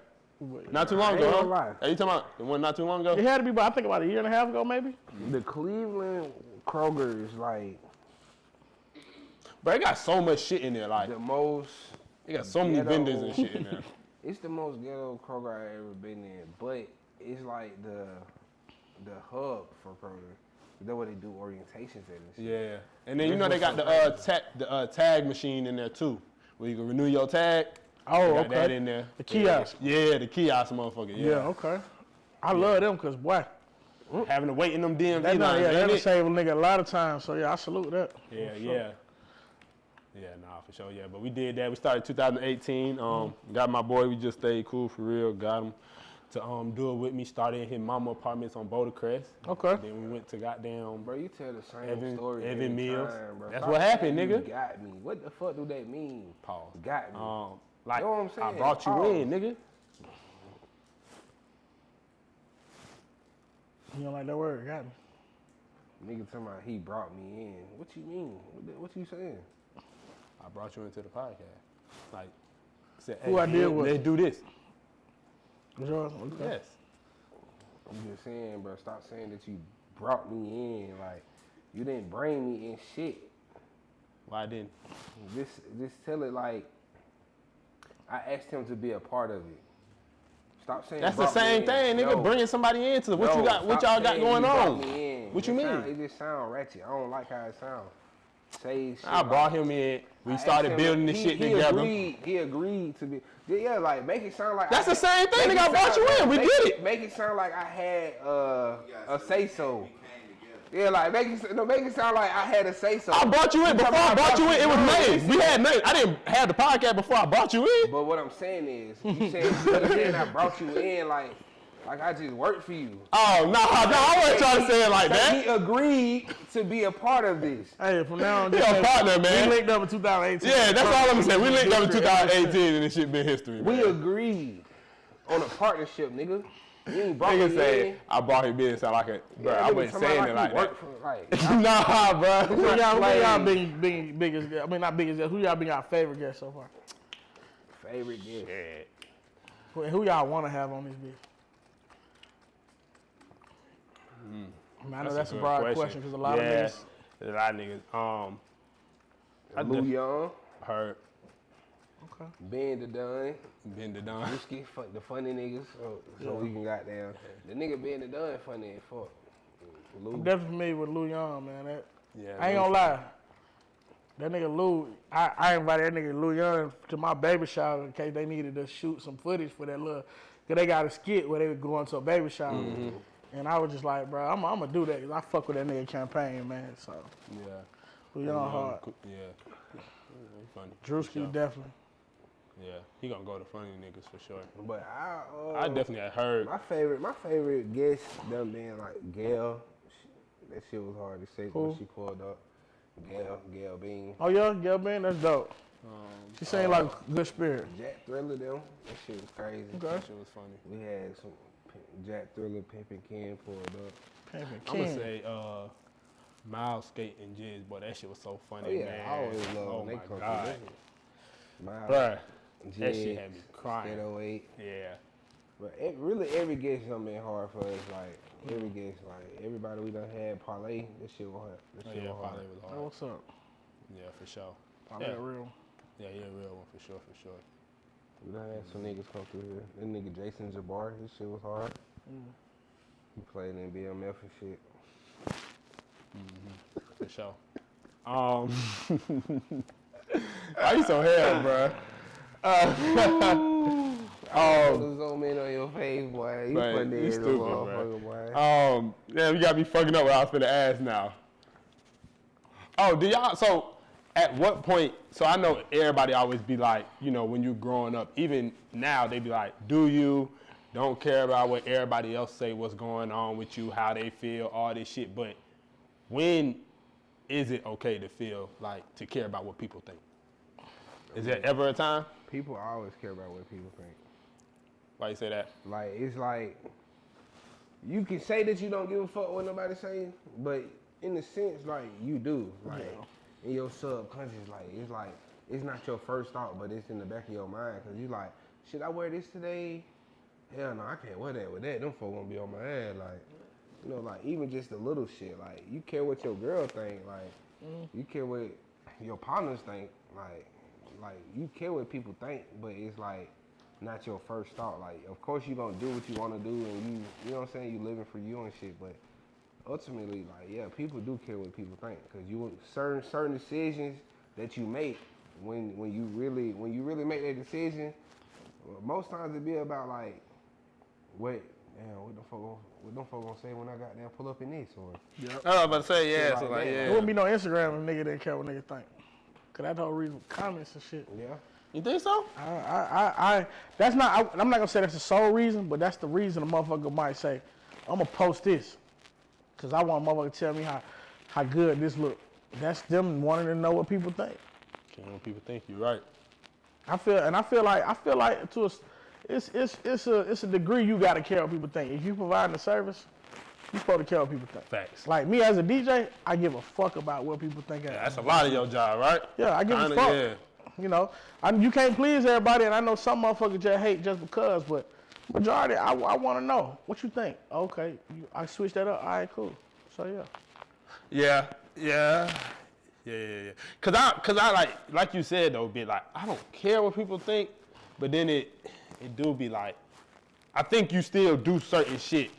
Not too long I ain't ago, gonna huh? lie. Are you talking about the one not too long ago? It had to be, I think about a year and a half ago, maybe. The Cleveland Kroger is like Bro, it got so much shit in there. Like, the most. they got so many ghetto- vendors and shit in there. It's the most ghetto Kroger I ever been in, but it's like the hub for Kroger. That's where they do orientations at and shit. Yeah. And then, you know, they got the tag machine in there, too, where you can renew your tag. Oh, They got okay. that in there. The kiosk. Yeah, the kiosk motherfucker. Yeah, okay. I love them because, boy, Having to wait in them DMV that'll lines. save a nigga a lot of time. So, yeah, I salute that. Yeah. Yeah, nah, for sure, yeah. But we did that. We started 2018. Got my boy. We just stayed cool for real. Got him to do it with me. Started in his mama apartments on Boulder Crest. Okay. Then we went to goddamn. Bro, you tell the same story every Mills. time, bro. That's Stop what happened, saying nigga. You got me. What the fuck do that mean? Pause. Got me. Like, You know what I'm saying? I brought you Pause. in, nigga. You don't like that word? Got me. Nigga talking about he brought me in. What you mean? What you saying? I brought you into the podcast. Like, said, Who I did with? Let's do this. Was yours? Okay. Yes. I'm just saying, bro. Stop saying that you brought me in. Like, you didn't bring me in shit. Why didn't? Just tell it like I asked him to be a part of it. Stop saying That's the brought me same in. thing, nigga. No. Bringing somebody into what No, you got, what stop y'all got saying going you brought on. me in. What you mean? It just sound ratchet. I don't like how it sounds. Say shit I brought him in. We started building this shit together. He agreed to be. Yeah, like make it sound like That's the same thing, make nigga. I it brought you sound- in. We make did it. Make it sound like I had a say so. Yeah, like make it sound like I had a say so. I brought you in. Before I brought you in, it was made. We had made. I didn't have the podcast before I brought you in. But what I'm saying is, you said I brought you in like I just worked for you. Oh, no, I wasn't trying to say it like that. He agreed to be a part of this. Hey, from now on, He a partner, man. We linked up in 2018. Yeah, that's all I'm gonna say. We linked up in 2018 and this shit been history, man. We agreed on a partnership, nigga. You ain't brought Nigga me say, in. I brought him in, sound like a, bro, Yeah, I nigga wasn't talking saying about it like like he that. worked for, like, Nah, bro. Who y'all Like- biggest guest? I mean, not biggest guest. Who y'all been our favorite guest so far? favorite gift. Who y'all want to have on this bitch? I mean, I know that's a good broad question because a lot of niggas. A lot of niggas. I Lou just Young, heard Okay. Ben the Dunn, been the done. Whiskey, the funny niggas. So we can goddamn. The nigga Ben the Dunn funny as fuck. Lou. I'm definitely familiar with Lou Young, man. Yeah, I ain't gonna lie. That nigga Lou, I invited that nigga Lou Young to my baby shower in case they needed to shoot some footage for that little, cause they got a skit where they would go into a baby shower. And I was just like, bro, I'm gonna do that, cause I fuck with that nigga campaign, man. So, Yeah. Lou Young hard. Yeah. Funny. Drewski for sure. definitely. Yeah, he gonna go to funny niggas for sure. But I definitely had heard. my favorite guest done being like Gail. That shit was hard to say when she pulled up. Gail Bean. Oh yeah, yeah, man, that's dope. She sang like good spirit. Jack Thriller them. That shit was crazy. Okay. That shit was funny. We had some Jack Thriller, Pimpin' Ken pulled up. Pimpin' I'm gonna Ken. say Miles Skate and Jizz, boy, that shit was so funny, Oh yeah, man. I always love Oh when they my come God. through. Miles, Bruh, that Jizz, shit had me crying. Skate 08. Yeah. But really every guest done been hard for us. Like every guest, like everybody we done had parlay. This shit was hard. This Oh, shit yeah, was hard. probably was Oh, hard. what's up? Yeah, for sure. Oh, Yeah. that real. Yeah, he a real one for sure, for sure. We done had some niggas come through here. That nigga Jason Jabbar, his shit was hard. He played in BMF and shit. For sure. Why you so hell, bro? Oh, zoom in on your face, boy. You Man, funny you as a stupid, motherfucker, boy. Yeah, you got me fucking up what I was finna ask now. Oh, do y'all, so at what point, so I know everybody always be like, you know, when you growing up, even now they be like, do you, don't care about what everybody else say, what's going on with you, how they feel, all this shit, but when is it okay to feel like, to care about what people think? Is there ever a time? People always care about what people think. Why you say that? Like, it's like, you can say that you don't give a fuck what nobody saying, but in a sense, like, you do. Like, in your subconscious, like, it's not your first thought, but it's in the back of your mind, because you like, should I wear this today? Hell no, I can't wear that with that. Them folk gonna be on my ass, like, you know, like, even just the little shit, like, you care what your girl think, like, you care what your partners think, like, you care what people think, but it's like, not your first thought. Like, of course you gonna do what you wanna do, and you know what I'm saying, you living for you and shit, but ultimately, like, yeah, people do care what people think, because you certain decisions that you make, when you really make that decision, most times it be about like what Damn, what them folk gonna say when I got there pull up in this or? I was about to say, yeah. Shit So like like, that. yeah. There wouldn't be no Instagram if nigga didn't care what nigga think. Cause that's the whole reason with comments and shit. Yeah. You think so? That's not. I'm not gonna say that's the sole reason, but that's the reason a motherfucker might say, I'm gonna post this, cause I want a motherfucker to tell me how good this look. That's them wanting to know what people think. Can't what people think. You're right. I feel like to it's a degree you gotta care what people think. If you providing the service, you supposed to care what people think. Facts. Like me as a DJ, I give a fuck about what people think. Yeah, that's a lot of your job, right? Yeah, I give Kinda, a fuck. yeah. You know, you can't please everybody, and I know some motherfuckers just hate just because, but majority, I want to know what you think. Okay, I switched that up. All right, cool. So yeah. Yeah. Cause I like you said though, be like, I don't care what people think, but then it do be like, I think you still do certain shit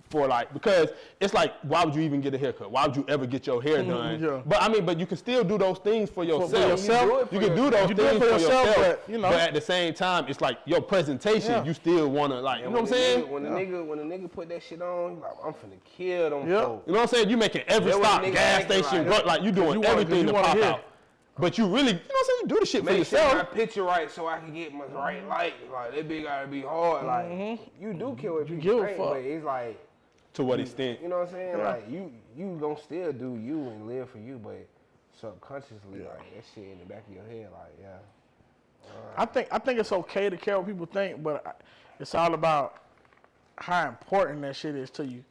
for like, because it's like, why would you even get a haircut? Why would you ever get your hair done? Yeah. But you can still do those things for yourself. yourself. You can do those things for yourself, but, you know. but at the same time, it's like your presentation, you still wanna like, you know what I'm saying? When the nigga put that shit on, like, I'm finna kill them folks. You know what I'm saying? You making every That's what stop, nigga gas acting station, like. like you doing everything to pop out. But you really, you know what I'm saying? You do the shit for Make sure yourself. my picture right so I can get my right light. Like, that bitch gotta be hard. Like, you do kill what you give a think, fuck. but it's like, To what extent? you know what I'm saying? Yeah. Like, you gonna still do you and live for you, but subconsciously, like, that shit in the back of your head, like, yeah. I think it's okay to care what people think, but it's all about how important that shit is to you,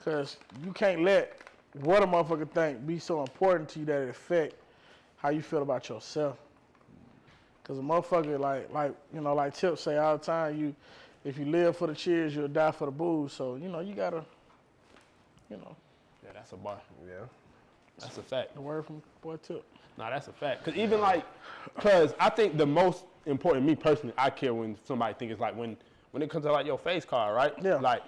cause you can't let what a motherfucker think be so important to you that it affect how you feel about yourself. Cause a motherfucker like Tip say all the time, if you live for the cheers, you'll die for the booze. So you gotta, Yeah, that's a bar. Yeah. That's a fact. the word from boy Tip. Nah, that's a fact. Cause I think the most important, me personally, I care when somebody think it's like when it comes to like your face card, right? Yeah. Like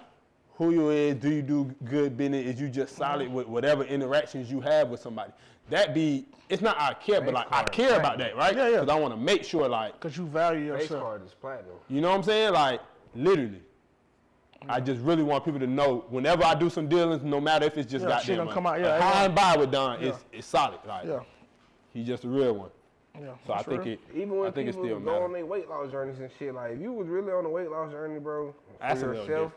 who you is, do you do good business? Is you just solid with whatever interactions you have with somebody? It's not I care, but like I care about that, right? Yeah. Cause I want to make sure like, Cause you value Face yourself. card is platinum. you know what I'm saying? Like literally. I just really want people to know whenever I do some dealings, no matter if it's just Yeah, shit goddamn gonna come out, yeah, how and by with Don, Yeah. it's solid. Like Yeah. he's just a real one. Yeah. So I that's think real. it. Even when I think it people still go matters. on their weight loss journeys and shit, like if you was really on a weight loss journey, bro, for That's a little yourself. different.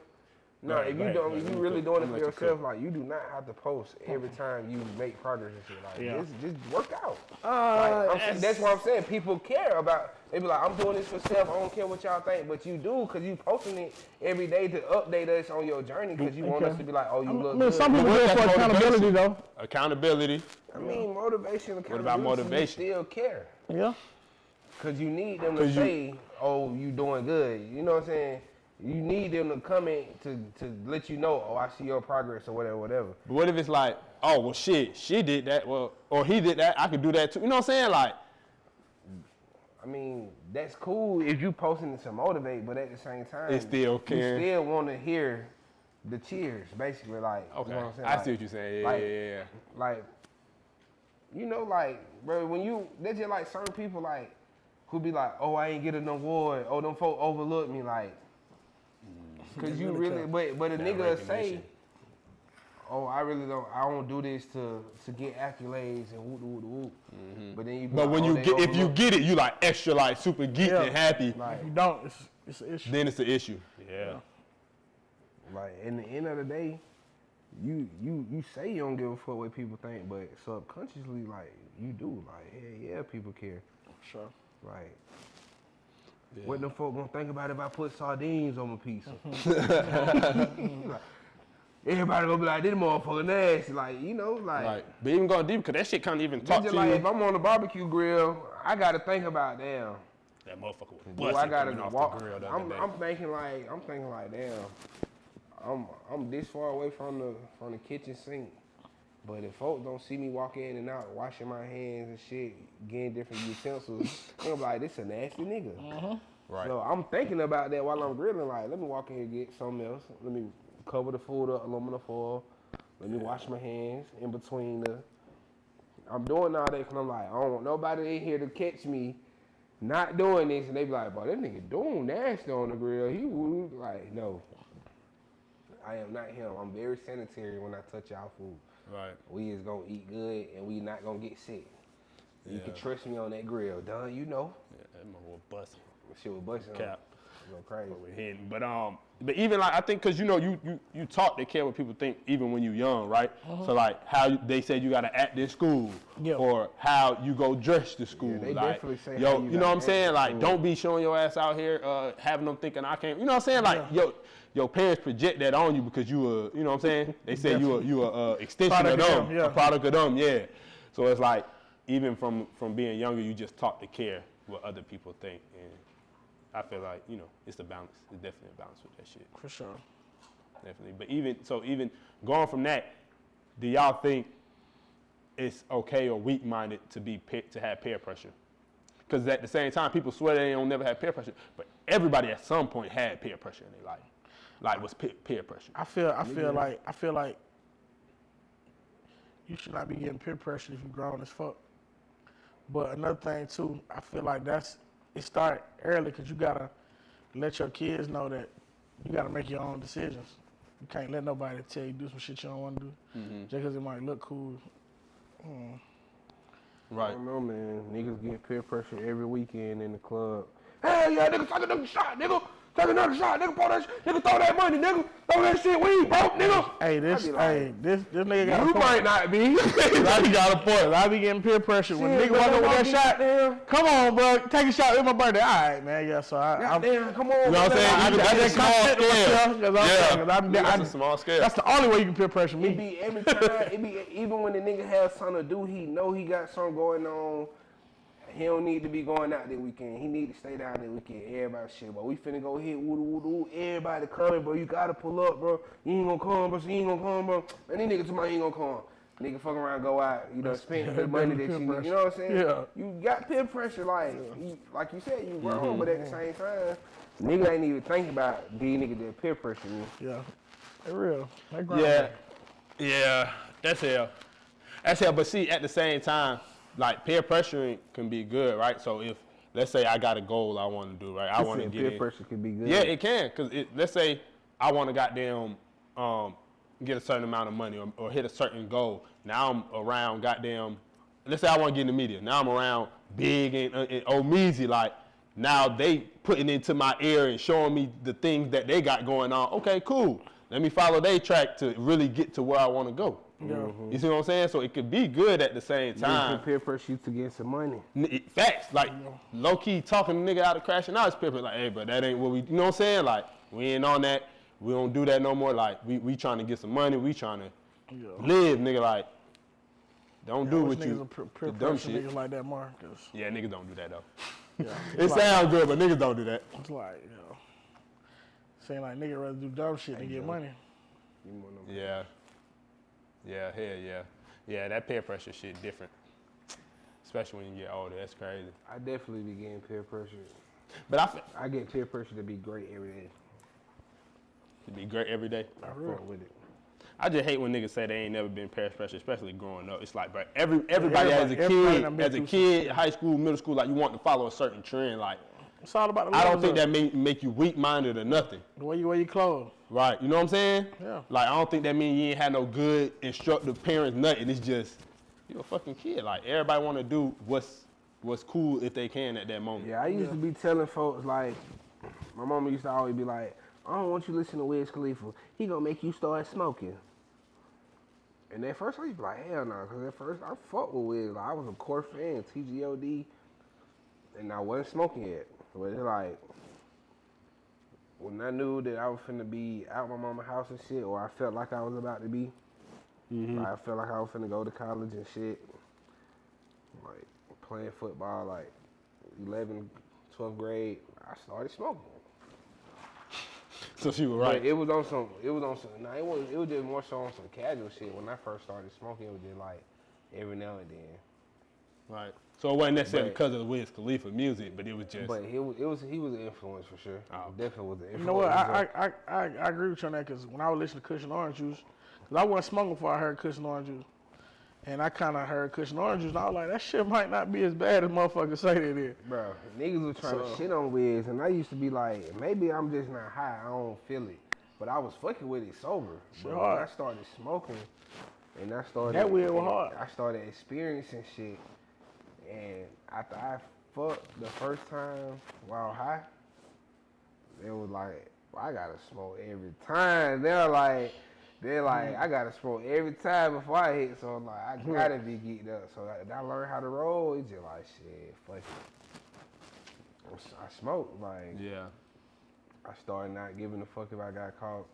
No, Right, if you right, don't, right. if Let you me really cook. doing it Let for me let you yourself, like you do not have to post every time you make progress and shit. Like Yeah. just work out. Like, that's what I'm saying. People care about. They be like, I'm doing this for self. I don't care what y'all think, but you do because you posting it every day to update us on your journey because you want us to be like, oh, you look good. Some people do it for That's accountability motivation. though. Accountability. I mean, motivation. What about motivation? You still care. Yeah. Because you need them to say, oh, you doing good. You know what I'm saying? You need them to come in to let you know, oh, I see your progress or whatever. But what if it's like, oh, well, shit, she did that, well, or he did that, I could do that too. You know what I'm saying? Like, I mean, that's cool if you posting it to motivate, but at the same time, It's still caring. you still want to hear the cheers, basically. Like, okay, you know what I'm saying? I Like- see what you're saying. like- Yeah. Like, you know, like, bro, when there's just like certain people, like, who be like, oh, I ain't get an award, oh, them folk overlooked me, like, because you really, but a nigga will say, recognition. oh, I don't do this to get accolades and whoop, whoop, whoop. But then you be But like, when oh, you they get, if you overlooked. get it, you like extra, like super geeked Yeah. and happy. Like, If you don't, it's an issue. Then it's an issue. Yeah. Like, in the end of the day, you say you don't give a fuck what people think, but subconsciously, like, you do. Like, yeah, people care. Sure. Like, what them folk gonna think about if I put sardines on my pizza? Like, everybody gonna be like, this motherfucker nasty. Like, you know, Like, but even going deep, because that shit can't even talk just to like you. if I'm on the barbecue grill, I gotta think about, damn. That motherfucker was Boy, I busting gotta coming off walk. the grill the other day. I'm thinking like, damn. I'm this far away from the kitchen sink, but if folks don't see me walk in and out, washing my hands and shit, getting different utensils, they're gonna be like, this a nasty nigga. Right. So I'm thinking about that while I'm grilling. Like, let me walk in here and get something else. Let me cover the food up, aluminum foil. Let me wash my hands in between the. I'm doing all that because I'm like, I don't want nobody in here to catch me not doing this, and they be like, "Boy, that nigga doing nasty on the grill." He would like, no. I am not him. I'm very sanitary when I touch y'all food. Right. We is gonna eat good and we not gonna get sick. You can trust me on that grill, done. You know. Yeah, that mother busting. Shit was busting. Cap. Go crazy. But even like I think because you taught to care what people think even when you young, right? So like how they said you gotta act in school, or how you go dress to school. Yeah, they like, definitely say yo, how you know what I'm saying? Like don't be showing your ass out here, having them thinking I can't. You know what I'm saying? Like your parents project that on you because you a, you know what I'm saying? They say you a extension of them, a product of them, yeah. So it's like even from being younger, you just taught to care what other people think. And I feel like, it's a balance. It's definitely a balance with that shit. For sure. Definitely. But even going from that, do y'all think it's okay or weak-minded to have peer pressure? Because at the same time, people swear they don't never have peer pressure, but everybody at some point had peer pressure in their life. Like, what's peer pressure? I feel like you should not be getting peer pressure if you're grown as fuck. But another thing too, I feel like it started early because you gotta let your kids know that you gotta make your own decisions. You can't let nobody tell you do some shit you don't want to do just because it might look cool. Right. I don't know, man. Niggas get peer pressure every weekend in the club. Hey, yeah, nigga, take another shot, nigga. Take another shot, nigga. Pour that shit. Nigga, throw that money, nigga. Throw that shit. We ain't broke, nigga. Hey, this nigga got a point. You might not be. I got a point. I be getting peer pressure when nigga walk over that shot. Damn. Come on, bro. Take a shot. It's my birthday. All right, man. Yeah, so I'm come on. You know what I'm saying? That's a small scale. That's a small scale. That's the only way you can peer pressure me. It be every time. Even when the nigga has something to do, he know he got something going on. He don't need to be going out that weekend. He need to stay down that weekend. Everybody shit, but we finna go hit woo. Everybody coming, bro. You gotta pull up, bro. You ain't gonna come, bro. So you ain't gonna come, bro. Man, these niggas tomorrow ain't gonna come. Nigga fuck around, go out. You done spent the money that you know what I'm saying? Yeah. You got peer pressure, like you said, you wrong, but at the same time, nigga ain't even think about these niggas that peer pressure me. Yeah, they real. Yeah, that's hell. That's hell. But see, at the same time, like peer pressuring can be good, right? So if let's say I got a goal I want to do, right? I want to get peer pressure can be good. Yeah, it can, cause let's say I want to goddamn get a certain amount of money or hit a certain goal. Now I'm around goddamn. Let's say I want to get in the media. Now I'm around Big and Omeezy. Like now they putting into my ear and showing me the things that they got going on. Okay, cool. Let me follow their track to really get to where I want to go. You see what I'm saying? So it could be good at the same time. You can peer pressure you to get some money. Facts, like low key talking the nigga out of crashing out is peer pressure. Like, hey, but that ain't what we, you know what I'm saying? Like, we ain't on that. We don't do that no more. Like, we trying to get some money. We trying to live, nigga. Like, don't do what you peer dumb shit. Niggas like that more. Yeah, niggas don't do that though. It sounds good, but niggas don't do that. It's like, saying like nigga rather do dumb shit than get money. Yeah. Yeah, hell yeah. Yeah, that peer pressure shit different. Especially when you get older, that's crazy. I definitely be getting peer pressure. But I get peer pressure to be great every day. To be great every day? I fuck with it. I just hate when niggas say they ain't never been peer pressure, especially growing up. It's like, bro, everybody as a kid, high school, middle school, like you want to follow a certain trend. Like, it's all about the I don't think that make you weak-minded or nothing. The way you wear your clothes. Right, you know what I'm saying? Yeah. Like, I don't think that means you ain't had no good instructive parents, nothing. It's just, you're a fucking kid. Like, everybody want to do what's cool if they can at that moment. Yeah, I used to be telling folks, like, my mama used to always be like, I don't want you to listen to Wiz Khalifa. He gonna make you start smoking. And at first I used to be like, hell no, because at first I fucked with Wiz. Like, I was a core fan, TGOD, and I wasn't smoking yet. But it's like, when I knew that I was finna be out my mama's house and shit, or I felt like I was about to be, like, I felt like I was finna go to college and shit, like playing football, like 11th, 12th grade, I started smoking. So she was right. But it was on some, it was just more so on some casual shit. When I first started smoking, it was just like every now and then. Right. So it wasn't necessarily because of the Wiz Khalifa music, but it was just. But he was an influence for sure. Oh. Definitely was an influence. You know what? I agree with you on that because when I was listening to Kush and Orange Juice, because I wasn't smoking before I heard Kush and Orange Juice, and I kind of heard Kush and Orange Juice, and I was like, that shit might not be as bad as motherfuckers say they did. Bro, niggas was trying to shit on Wiz, and I used to be like, maybe I'm just not high. I don't feel it. But I was fucking with it sober. Shit But hard. when I started smoking, and I started That weed was hard. I started experiencing shit, and after I fucked the first time while high, it was like, well, I gotta smoke every time. They're like, I gotta smoke every time before I hit. So I'm like, I gotta be geeked up. So I learned how to roll. It's just like, shit, fuck it. I smoke, like, Yeah. I started not giving a fuck if I got caught.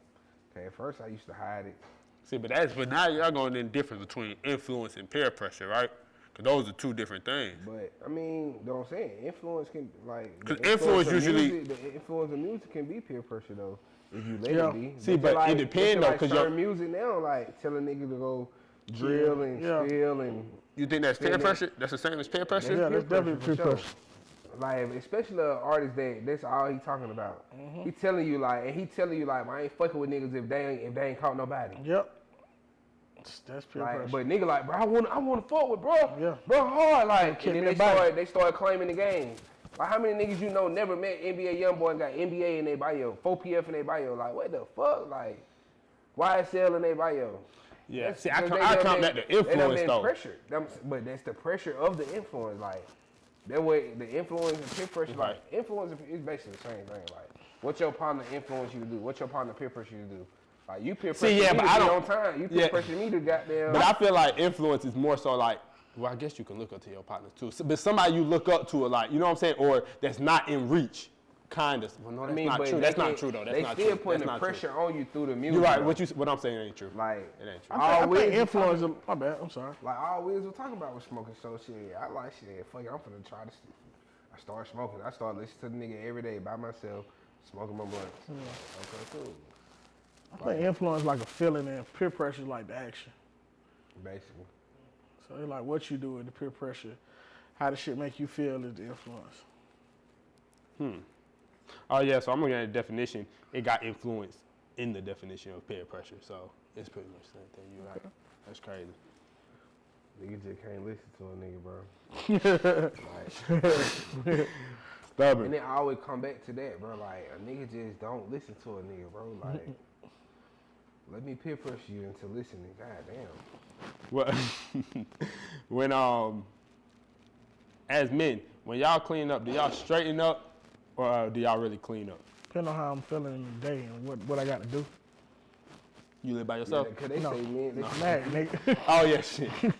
Okay, at first I used to hide it. See, but now y'all going in the difference between influence and peer pressure, right? Because those are two different things. But I mean, you know what I'm saying? Influence can Because influence usually. the influence of music can be peer pressure though, if you let Yeah. it be. See, but it depends, though, like 'cause certain music now, like tell a nigga to go drill and spill and You think that's peer pressure? That's the same as peer pressure? Yeah, that's definitely peer for sure. pressure. Like, especially an artist that's all he talking about. He telling you like, I ain't fucking with niggas if they ain't caught nobody. Yep. That's peer Like, pressure. but nigga like, bro, I want to fuck with bro. Yeah. Bro, hard. Like, Kick and me then back. they started claiming the game. Like, how many niggas you know never met NBA YoungBoy and got NBA in their bio, 4PF in their bio? Like, what the fuck? Like, YSL in their bio? Yeah. That's See, I because count that the they done influence, been though. pressured. But that's the pressure of the influence. Like, that way, the influence and peer pressure, like, influence is basically the same thing. Like, what your partner influence you to do? What your partner peer pressure you to do? Like, you peer pressure me but to I be don't- on time. You peer pressure me to goddamn. But I feel like influence is more so like, well, I guess you can look up to your partners too. But somebody you look up to, like, you know what I'm saying? Or that's not in reach, kind of. Well, no, that's not but true. they That's not can't- true, though. That's they not still true. putting That's the not pressure true. on you through the music. You're right. though. What I'm saying ain't true. Like, It ain't true. I all think Wiz influence. My bad. I'm sorry. Like, all we was talking about was smoking. So shit, I like shit. Fuck it, I'm finna try this. I started smoking. I started listening to the nigga every day by myself, smoking my blunts. Okay, cool. I think influence like a feeling and peer pressure is like the action. Basically. So it's like what you do with the peer pressure, how the shit make you feel is the influence. Oh, yeah, so I'm looking at the definition. It got influence in the definition of peer pressure. So it's pretty much the same thing. You're right. That's crazy. Nigga just can't listen to a nigga, bro. Stubborn. And then I always come back to that, bro. Like, a nigga just don't listen to a nigga, bro. Like, let me peer pressure you into listening. Goddamn. Well, when as men, when y'all clean up, do y'all straighten up or do y'all really clean up? Depending on how I'm feeling in the day and what I got to do. You live by yourself? Cause they No. say men, I'm mad, nigga. Oh yeah, shit. they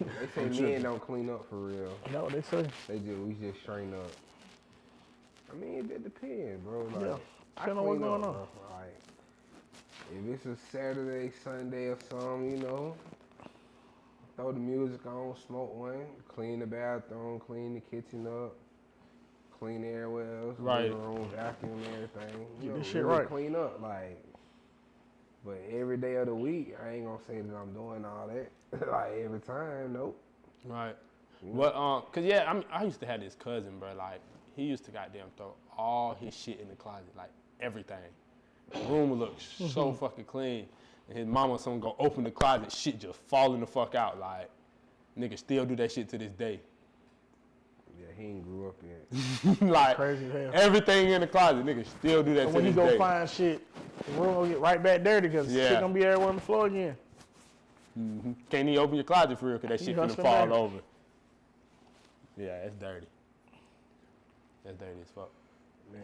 say men don't clean up for real. That's what they say. We just straighten up. I mean, it depends, bro. Like, Yeah. I Depending on what's clean going up, on. bro. Like, if it's a Saturday, Sunday or something, you know, throw the music on, smoke one, clean the bathroom, clean the kitchen up, clean everywhere else, Right. living room, vacuum, everything. You know, this shit really right. Clean up, like. But every day of the week, I ain't gonna say that I'm doing all that. Like every time, nope. Right. But cause yeah, I used to have this cousin, bro. Like he used to goddamn throw all his shit in the closet, like everything. The room would look so fucking clean, and his mama, someone go open the closet, shit just falling the fuck out. Like nigga still do that shit to this day. Yeah, he ain't grew up yet. Like Crazy as hell. everything in the closet, nigga still do that And to when you this go day. find shit, the room gonna get right back dirty because Yeah. shit gonna be everywhere on the floor again. Can't even open your closet for real, cause that He shit finna hustling fall back. over. Yeah, that's dirty. That's dirty as fuck.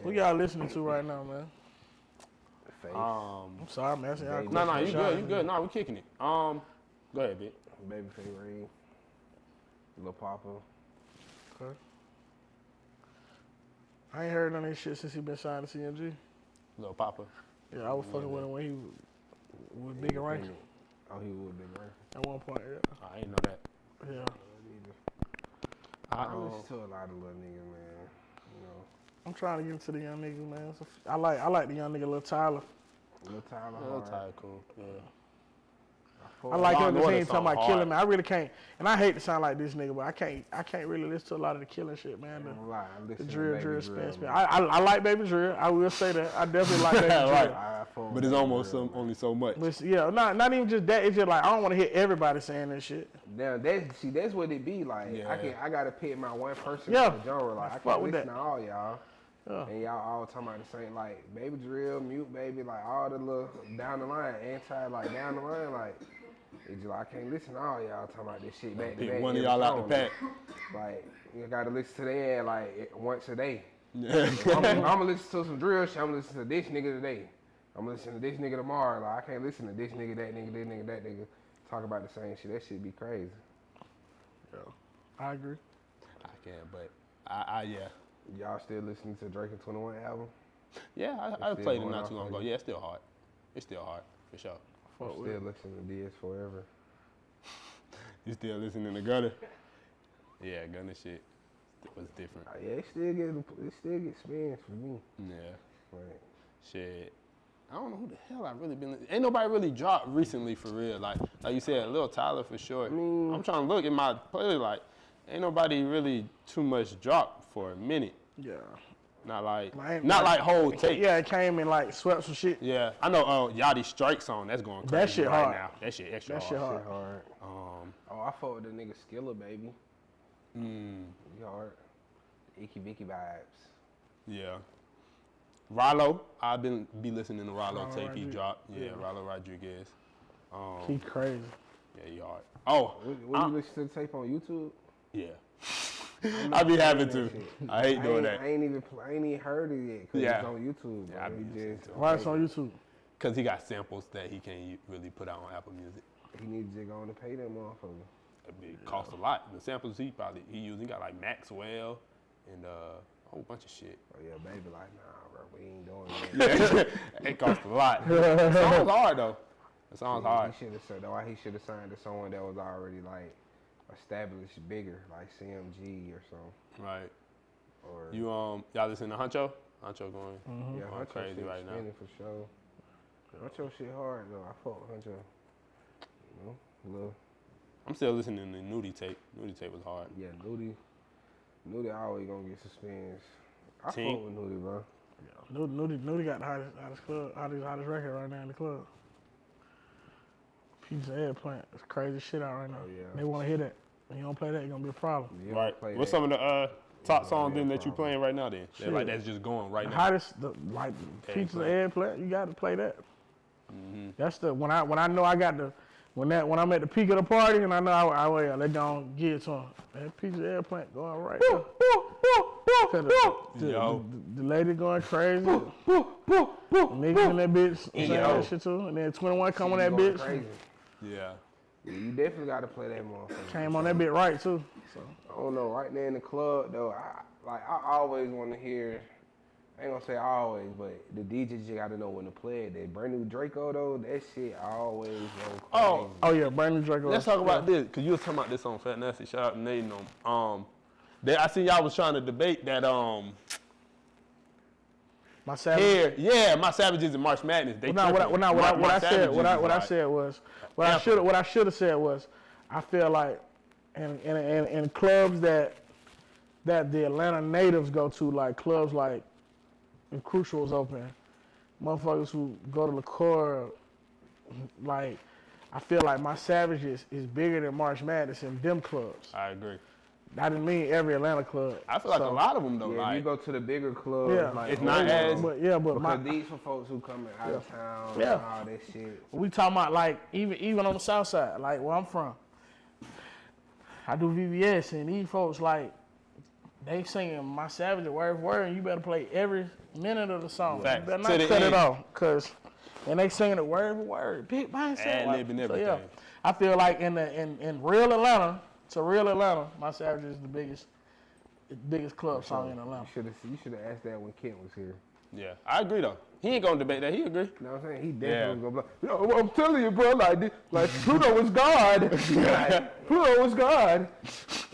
Who y'all listening to right now, man? Face, I'm sorry, man. That's y'all No, question. you good, you good. No, we kicking it. Go ahead, bitch. Babyface Ring, Lil Papa. Okay. I ain't heard none of this shit since he been signed to CMG. Little Papa. Yeah, I was fucking with him when he was big and ranking Oh, he would be right. at one point. I ain't know that. Yeah. I listen to a lot of little niggas, man. You know, I'm trying to get into the young niggas, man. So I like the young nigga, Lil Tyler. Lil Tyler Little hard. tired, cool. Yeah. I like Law him and because he Order ain't talking song about hard. killing, man. I really can't, and I hate to sound like this nigga, but I can't really listen to a lot of the killing shit, man. I ain't lie, I The listen to drill, Baby drill, Drill, spin. man. I like Baby Drill. I will say that. I definitely like Baby Right. Drill. I fuck with But it's Baby almost Drill, man. only so much. But yeah, not even just that. It's just like I don't want to hear everybody saying that shit. Now that's what it be like. Yeah. I gotta pick my one person Yeah. for the genre. Like I fuck can't with listen that. to all y'all. And y'all all talking about the same, like, Baby Drill, Mute Baby, like, all the little down the line, like, down the line, like, it's just like, I can't listen to all y'all talking about this shit back to Pick back. one of every y'all out song. the pack. Like, you gotta listen to their like, once a day. Yeah. I'm gonna listen to some drill shit, I'm gonna listen to this nigga today. I'm gonna listen to this nigga tomorrow. Like, I can't listen to this nigga, that nigga, this nigga, that nigga. Talk about the same shit. That shit be crazy. Yeah, I agree. I can, but yeah. Y'all still listening to Drake and 21 album? Yeah, I still played it going not off too long on ago. you? Yeah, it's still hard. It's still hard, for sure. I'm still listening to DS Forever. You still listening to Gunna? Yeah, Gunna shit was different. Yeah, it still gets spins for me. Yeah. Like, Shit. I don't know who the hell I really been. Ain't nobody really dropped recently for real. Like you said, Lil Tyler for sure. I mean, I'm trying to look at my playlist. Like, ain't nobody really too much dropped for a minute. Yeah. Not like Like, whole tape. Yeah, it came and like swept some shit. Yeah, I know. Yachty Strike song that's going crazy That shit right hard. now. That shit extra That shit hard. hard. Oh, I fought with the nigga Skilla, baby. He hard. Icky Vicky vibes. Yeah. Rollo, I've been listening to Rollo Rollo tape he Rodriguez. dropped. Yeah, Rollo Rodriguez. He crazy. Yeah, he hard. Oh, When you listen to the tape on YouTube? yeah. I be having to. shit. I hate doing that. I ain't even heard it yet because Yeah. it's on YouTube. Yeah, I bro. be He listening just- to it. Why it's on YouTube? Cause he got samples that he can't really put out on Apple Music. He needs to go on and pay that motherfucker. It costs a lot. The samples he used, he got like Maxwell and a whole bunch of shit. Oh yeah, baby, like, nah, bro, we ain't doing that. It costs a lot. The song's hard though. The song's hard. He should have said, he should have signed to someone that was already like established bigger, like CMG or something. Right. Or Y'all listen to Huncho? Huncho going yeah, going Huncho crazy shit right now. spinning for sure. Huncho shit hard though. I fuck with Huncho. You know, little. I'm still listening to Nudie tape. Nudie tape was hard. Yeah, Nudie always gonna get suspends. I Team. fuck with Nudie, bro. Nudie got the hottest club, hottest record right now in the club. Pizza Head plant. It's crazy shit out right now. Oh, yeah. They want to hear that. When you don't play that, it's gonna be a problem. You Right. don't play What's that. some of the top songs be a then that you problem. playing right now then? That, like Shit. that's just going right The now. hottest, Pizza Head plant. You got to play that. That's the when I know I got the when I'm at the peak of the party and I know they gonna give it to them. That Pizza Head plant going right. there. 'Cause the lady going crazy. Niggas in that bitch saying that shit too. And then 21 come on that Going bitch. crazy. Yeah. Yeah, you definitely got to play that motherfucker. Came on that bitch right too. So I don't know. Right there in the club though, I always want to hear. I ain't gonna say always, but the DJ just got to know when to play it. That brand new Draco though, that shit always go crazy. oh yeah, Brandon Draco. Let's talk about this, cause you was talking about this on Fat Nasty. Shout out to Nate and them. I see y'all was trying to debate that my savage. here, yeah, my Savages and March Madness. They What I should have said was, I feel like in clubs that the Atlanta natives go to, like clubs like when Crucial's open, motherfuckers who go to Liqueur, like I feel like my Savages is bigger than March Madness in them clubs. I agree. I didn't mean every Atlanta club. I feel like a lot of them though. Yeah, like you go to the bigger clubs. Yeah. like, It's not as- but because these for folks who coming out of town and all that shit. we talking about like even on the south side, like where I'm from. I do VVS and these folks like they singing My Savage word for word and you better play every minute of the song. Facts. You better To not the cut end. it off, cause and they singing it word for word. Big mindset. Ad-lib and everything. I feel like in real Atlanta, to real Atlanta, My Savage is the biggest club song in Atlanta. You should have asked that when Kent was here. Yeah, I agree though. He ain't gonna debate that. He agree. You know what I'm saying? He definitely was gonna be like, I'm telling you, bro, like Pluto was God. Pluto was God.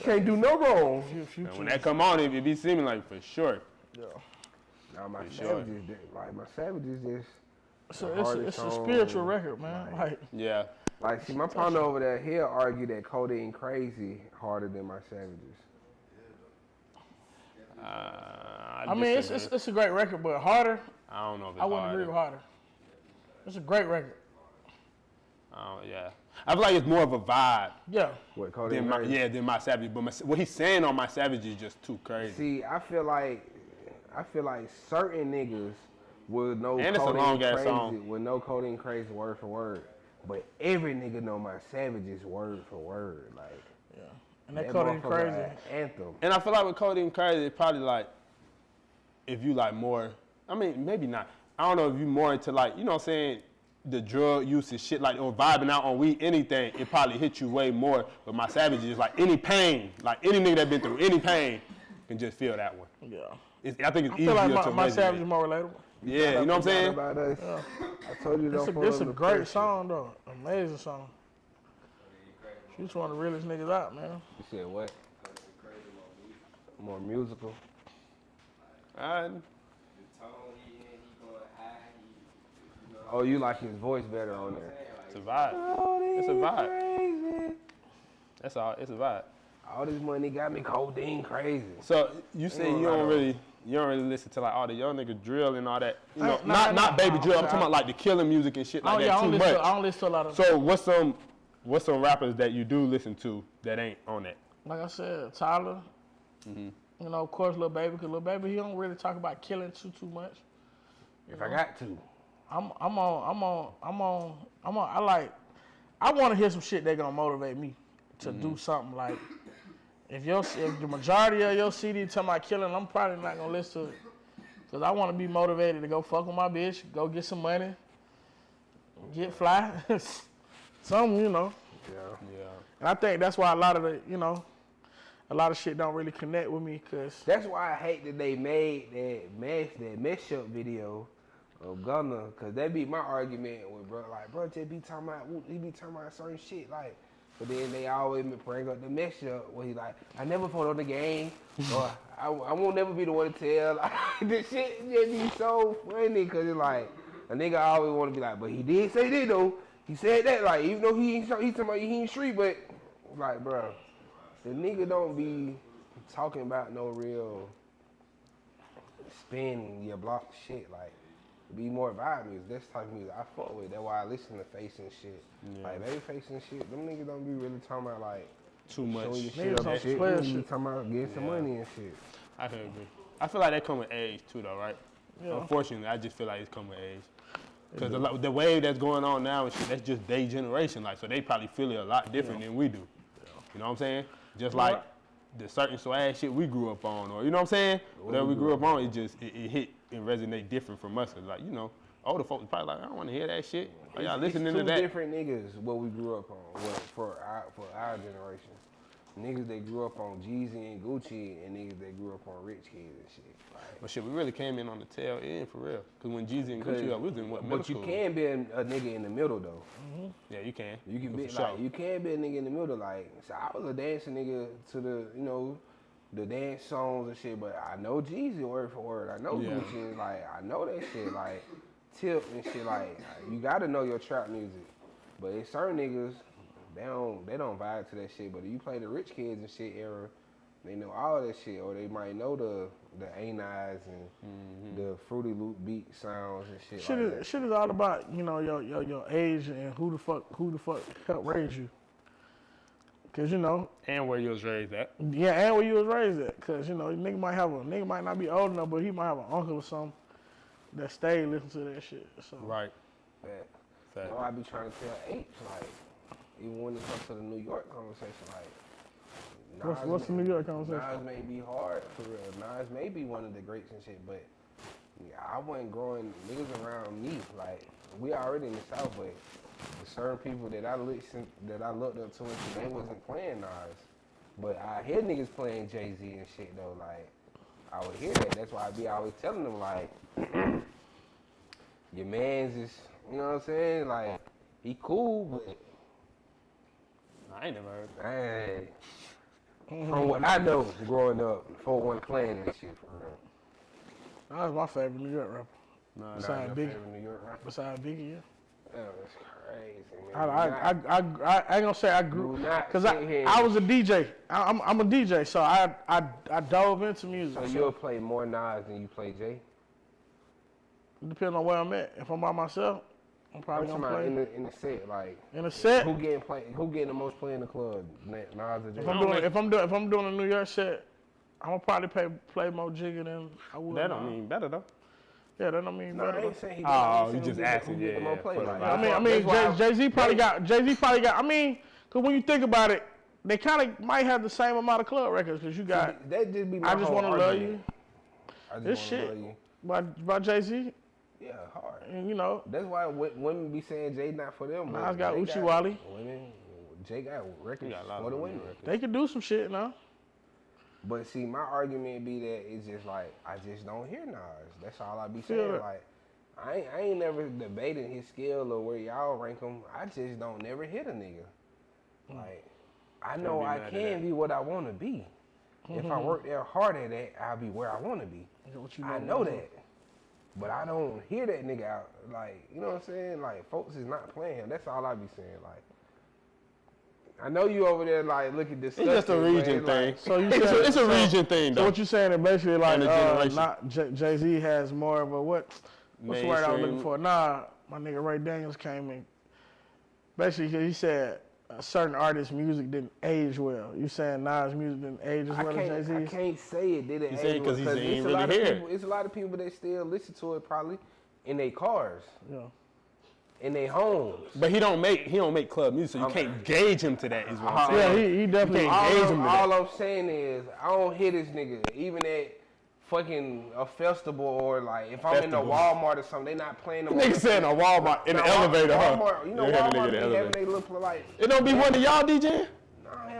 Can't do no wrong. And when that come on, it be seeming like for sure. Now my For sure. Savages, my Savages just. So the it's hardest a song, spiritual record, man. Like Yeah. Like, see, my partner over there, he'll argue that Codeine Crazy harder than my Savages. I mean, it's a great record, but harder. I don't know if it's I wouldn't harder. agree with harder. It's a great record. Yeah. I feel like it's more of a vibe Yeah. What, Codeine Crazy? than my Savage. But what he's saying on my Savage is just too crazy. See, I feel like I feel like certain niggas will know And it's a long-ass crazy, song. will know Codeine Crazy word for word. But every nigga know my Savages word for word. Like, Yeah. And that Codeine Crazy. Anthem. And I feel like with Codeine Crazy, it's probably like, if you like more, I mean, maybe not. I don't know if you more into like, you know what I'm saying, the drug use and shit, like, or vibing out on weed, anything, it probably hit you way more. But my Savages is like any pain, like any nigga that been through any pain can just feel that one. Yeah. I think it's I easier feel like to my resonate. Savage is more relatable. Yeah, you know what I'm saying? About us. Yeah. I told you don't It's a great song though. Amazing song. She's one of the realest niggas out, man. You said what? More musical. Oh, you like his voice better on there. It's a vibe. It's a vibe. That's all. It's a vibe. All this money got me codeine crazy. So you say you don't really listen to like all the young nigga drill and all that. You know, not baby drill. I'm talking about like the killing music and shit like that too much. I don't listen to a lot of. So what's some rappers that you do listen to that ain't on that? Like I said, Tyler. You know, of course, Lil Baby, because Lil Baby, he don't really talk about killing too much. If I got to. I want to hear some shit that gonna motivate me to do something. Like, if the majority of your CD talking about killing, I'm probably not gonna listen to it. Cause I want to be motivated to go fuck with my bitch, go get some money, get fly, something, you know. Yeah. And I think that's why a lot of shit don't really connect with me, cause That's why I hate that they made that mesh up video of Gunna, cause that be my argument with bro. Like, bro, just be talking about certain shit, like. But then they always bring up the mesh up where he like, I never fought on the game, or I won't never be the one to tell. Like, this shit just be so funny, cause it's like a nigga always want to be like, but he did say that though. He said that, like, even though he talking about he ain't street, but like, bro, the nigga don't be talking about no real spin your block shit. Like, be more vibe music. That's the type of music I fuck with. That's why I listen to Face and shit. Yeah. Like, they Face and shit, them niggas don't be really talking about like Too much. showing you Niggas shit up on and shit. player Niggas be shit. talking about getting some money and shit. I can agree. I feel like that come with age too, though, right? Yeah. Unfortunately, I just feel like it's come with age. Because the wave that's going on now and shit, that's just their generation. Like, so they probably feel it a lot different than we do. You know what I'm saying? Just like the certain swag shit we grew up on, or you know what I'm saying? Whatever we grew up on, it hit and resonate different from us. Like, you know, older folks probably like, I don't want to hear that shit. Like, y'all listening it's to that? two different niggas what we grew up on. Well, for our generation. Niggas that grew up on Jeezy and Gucci, and niggas that grew up on Rich Kids and shit. Like, But shit, we really came in on the tail end for real. Because when Jeezy and Gucci, we was in what, middle but you school? can be a nigga in the middle though. Yeah, you can. You can be For like sure. you can be a nigga in the middle. Like, so I was a dancing nigga to the the dance songs and shit. But I know Jeezy word for word. I know Yeah. Gucci. Like, I know that shit. Like, Tip and shit. Like, you gotta know your trap music. But it's certain niggas, they don't vibe to that shit. But if you play the Rich Kids and shit era, they know all that shit, or they might know the A-Nides and the Fruity Loop beat sounds and shit like that. shit is all about, you know, your age and who the fuck helped raise you. Cause you know, And where you was raised at. yeah, and where you was raised at. Cause you know, nigga might not be old enough, but he might have an uncle or something that stayed listening to that shit. So Right. That. Fact. So I be trying to tell H, like, even when it comes to the New York conversation, like, what's the New York conversation? Nas may be hard for real. Nas may be one of the greats and shit, but yeah, I wasn't growing niggas around me. Like, we already in the South, but the certain people that I looked up to, and shit, they wasn't playing Nas. But I hear niggas playing Jay-Z and shit though. Like, I would hear that. That's why I be always telling them, like, your man's is, you know what I'm saying? Like, he cool, but I ain't never heard. hey, from what I know growing up, 4-1 playing that shit for real. That was my favorite New York rapper. Nah, Besides Not your Biggie. favorite New York rapper? Besides Biggie, yeah. Oh, that's crazy, man. I ain't gonna say I grew, Do not cause sit here. I was a DJ. I'm a DJ, so I dove into music. So you'll play more Nas than you play Jay? Depending on where I'm at. If I'm by myself, I'm I'm probably talking gonna about play in the set, like, in a set. who getting the most play in the club, Nas or Jay? If I'm doing a New York set, I'm gonna probably play more Jigga than I would. That don't mean better though. Yeah, that don't mean No, better. I ain't saying he Oh, he you just get asking, the more yeah, play. for the Like, vibe. I mean, that's why Jay-Z probably got. I mean, cause when you think about it, they kind of might have the same amount of club records. Cause you got that just be my I Just whole Wanna Love argument. You. I just This wanna shit love you. by Jay-Z, Yeah, hard. and you know, That's why women be saying Jay not for them. Nas got Jay Uchi Wally. Women, Jay got records got a lot for of the women women. records. they can do some shit now. But see, my argument be that it's just like I just don't hear Nas. That's all I be Feel saying. it. Like I ain't never debated his skill or where y'all rank him. I just don't never hit a nigga. Like I know be I mad at can that. be what I want to be. If I work there hard at that, I'll be where I want to be. What you I know that. But I don't hear that nigga out. Like, you know what I'm saying? Like, folks is not playing him. That's all I be saying. Like, I know you over there, like, looking disgusted. It's just a region thing. Like, So you It's saying, a region thing So though. what you saying is basically like And a generation. not Jay-Z has more of a what's the word I was looking Mainstream. for? Nah, my nigga Ray Daniels came in. Basically, he said a certain artist's music didn't age well. You saying Nas' music didn't age as I well as can't, Jay-Z's? I can't say it didn't He said age 'cause well, he ain't it's a really lot of hear it. people. It's a lot of people that still listen to it probably in their cars, Yeah. in their homes. But he don't make club music, so you can't gauge him to that. Is what I'm Yeah, saying. he definitely. can't engage him to that. All I'm saying is I don't hear this nigga even at fucking a festival or like if I'm in the Festival. Walmart or something, they not playing them. Nigga said in a Walmart in the elevator, huh? Walmart, you know, Yeah, Walmart nigga in be the having elevator. they look like. It don't be one of y'all DJing?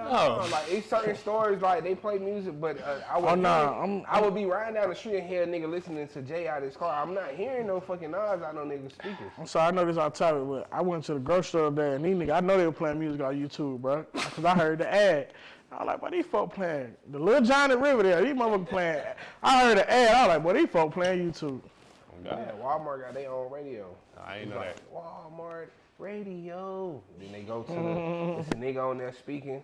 No, like it's certain stores like they play music, but I would. Oh, nah, I would be riding down the street and hear a nigga listening to Jay out of his car. I'm not hearing no fucking Nas out no nigga speakers. I'm sorry, I know this off topic, but I went to the grocery store today and these niggas, I know they were playing music on YouTube, bro. Cause I heard the ad. I was like, boy, these folk playing the Lil Jon at Riverdale. These motherfuckers playing. I heard the ad. I was like, boy, these folk playing YouTube. Yeah, Walmart got their own radio. I ain't It's know like that. Walmart radio. Then they go to the, it's a nigga on there speaking.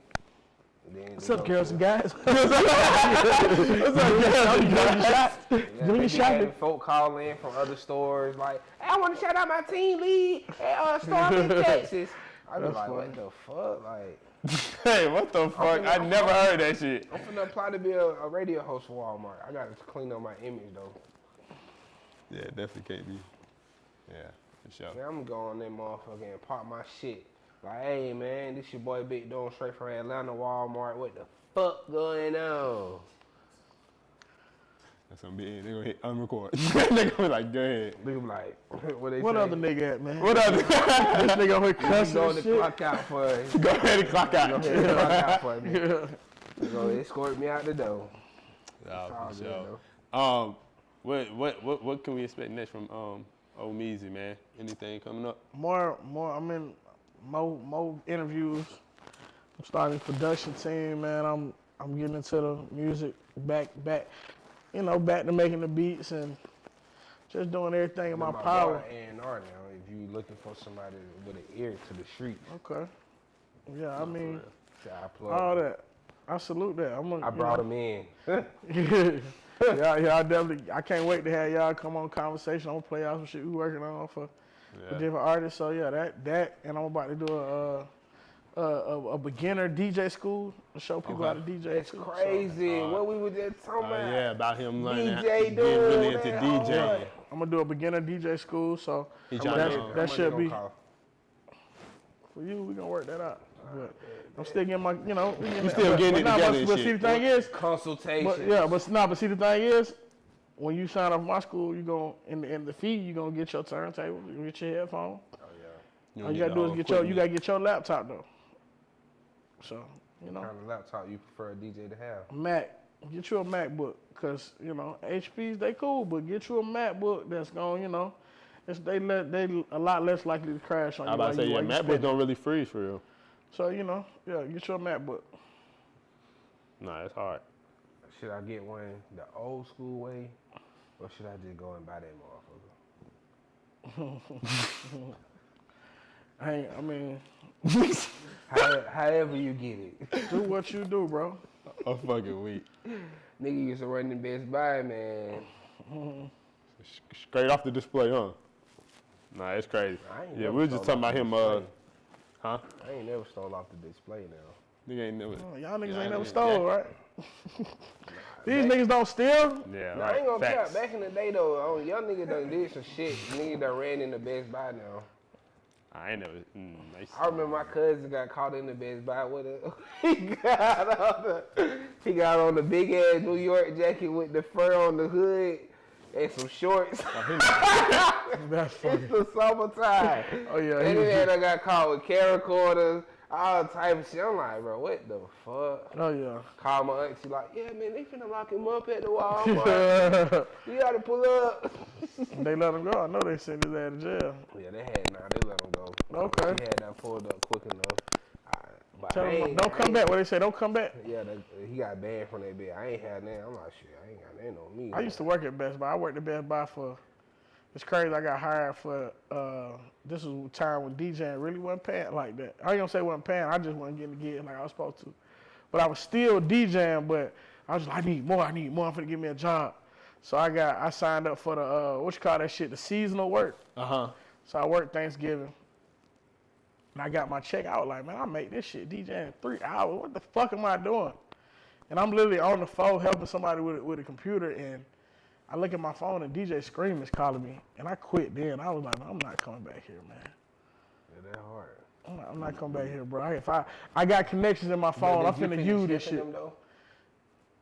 Then What's they up, go girls to- and guys? What's up, girls? You got your shot? Yeah, Give they me be your shot. having folk call in from other stores like, hey, I want to shout out my team lead at Storm in Texas. I be That's like, funny. what the fuck? Like, Hey, what the fuck? I never heard that shit. I'm finna apply to be a radio host for Walmart. I gotta clean up my image though. Yeah, definitely can't be. Yeah, for sure. Man, I'm gonna go on that motherfucker and pop my shit. Like, hey man, this your boy Big Dome straight from Atlanta Walmart. What the fuck going on? That's gonna be it. They're gonna hit unrecord. They're gonna be like, go ahead. Nigga be like, what they What say? other nigga at, man? What other? This nigga over here You cussing go and to shit. clock out for it. Go ahead and clock Go out. ahead and clock out for me. Yeah. You go escort me out the door. Nah, It's all for good, sure. though. What can we expect next from Old Meezy, man? Anything coming up? More, more interviews. I'm starting a production team, man. I'm getting into the music back, you know, back to making the beats and just doing everything in my power. A&R now. If you looking for somebody with an ear to the streets, Okay. Yeah, I mean, so I plug. all that. I salute that. I brought them in. Yeah, I definitely. I can't wait to have y'all come on conversation. I'm gonna play out some shit we working on for different artists. So yeah, that, and I'm about to do a beginner DJ school to show people how to DJ. That's too. crazy. What we were just talking about. Yeah, about him learning how to DJ get really dude, into that DJing. hard. I'm gonna do a beginner DJ school. So He How trying much- to, how that much should they be gonna cost? for you. We gonna work that out. But I'm still getting my, you know. You still getting it together and But shit. see, the thing is, Consultation. but see, the thing is, when you sign up for my school, you gon' in the fee, you gonna get your turntable, you get your headphones. you All don't you get gotta the do is whole get your, you equipment. gotta get your laptop though. So, you know, What kind of laptop you prefer a DJ to have? Mac, get you a MacBook, cause you know HPs they cool, but get you a MacBook that's gonna, you know, they a lot less likely to crash on you. I about to say, yeah, while you MacBooks spinning. don't really freeze for real. So you know, yeah, get you a MacBook. Nah, it's hard. Should I get one the old school way, or should I just go and buy that motherfucker? I mean, However you get it. do what you do, bro. A fucking week. Nigga used to run in Best Buy, man. Straight off the display, huh? Nah, it's crazy. I ain't Yeah, never we were just stole talking about off the him, display. huh? I ain't never stole off the display now. Nigga ain't never. Oh, y'all niggas Yeah, ain't never yeah. stole, right? These niggas don't steal. Yeah, Nah, I ain't gonna cap. Back in the day though, young nigga done did some shit. Nigga done ran in the Best Buy now. I ain't never. I remember my cousin got caught in the Best Buy with a. He got on the big ass New York jacket with the fur on the hood and some shorts. That's funny. It's the summertime. Oh yeah. And then I got caught with camcorders, all type of shit. I'm like, bro, what the fuck? Oh yeah. Call my aunt. She like, yeah, man, they finna lock him up at the Walmart. You gotta pull up. They let him go. I know they sent his ass to jail. Yeah, they let him go. Okay. He had that pulled up quick enough. Tell him, don't come back. What they say, don't come back. Yeah, he got banned from that bit. I ain't had that. I'm like, shit, I ain't got that on me. I used to work at Best Buy. I worked at Best Buy for, it's crazy, I got hired for, this was a time when DJing really wasn't paying like that. I ain't gonna say wasn't paying, I just wasn't getting the gig like I was supposed to. But I was still DJing, but I was like, I need more, I'm finna give me a job. So I signed up for the, what you call that shit, the seasonal work. So I worked Thanksgiving. And I got my check. I was like, man, I make this shit DJing 3 hours. What the fuck am I doing? And I'm literally on the phone helping somebody with a computer, and I look at my phone and DJ Scream is calling me, and I quit then. I was like, man, I'm not coming back here, man. Yeah, that hard. I'm not coming back here, bro. If I got connections in my phone, I'm finna use this shit.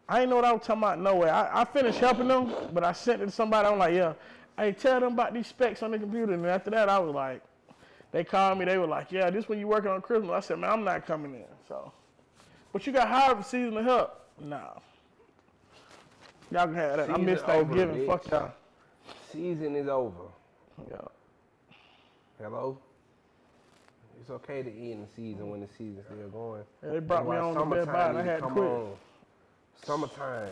I ain't know what I was talking about. No way. I finished helping them, but I sent it to somebody. I'm like, yeah, hey, tell them about these specs on the computer. And after that, I was like, they called me. They were like, yeah, this when you working on Christmas. I said, man, I'm not coming in. So, but you got hired for seasonal help. Nah. Y'all can have that. Season I missed Thanksgiving. Bitch. Fuck y'all. Season is over. Yeah. Hello? It's okay to end the season when the season's still going. Yeah, they brought me on the Best Buy and I had to quit. Summertime.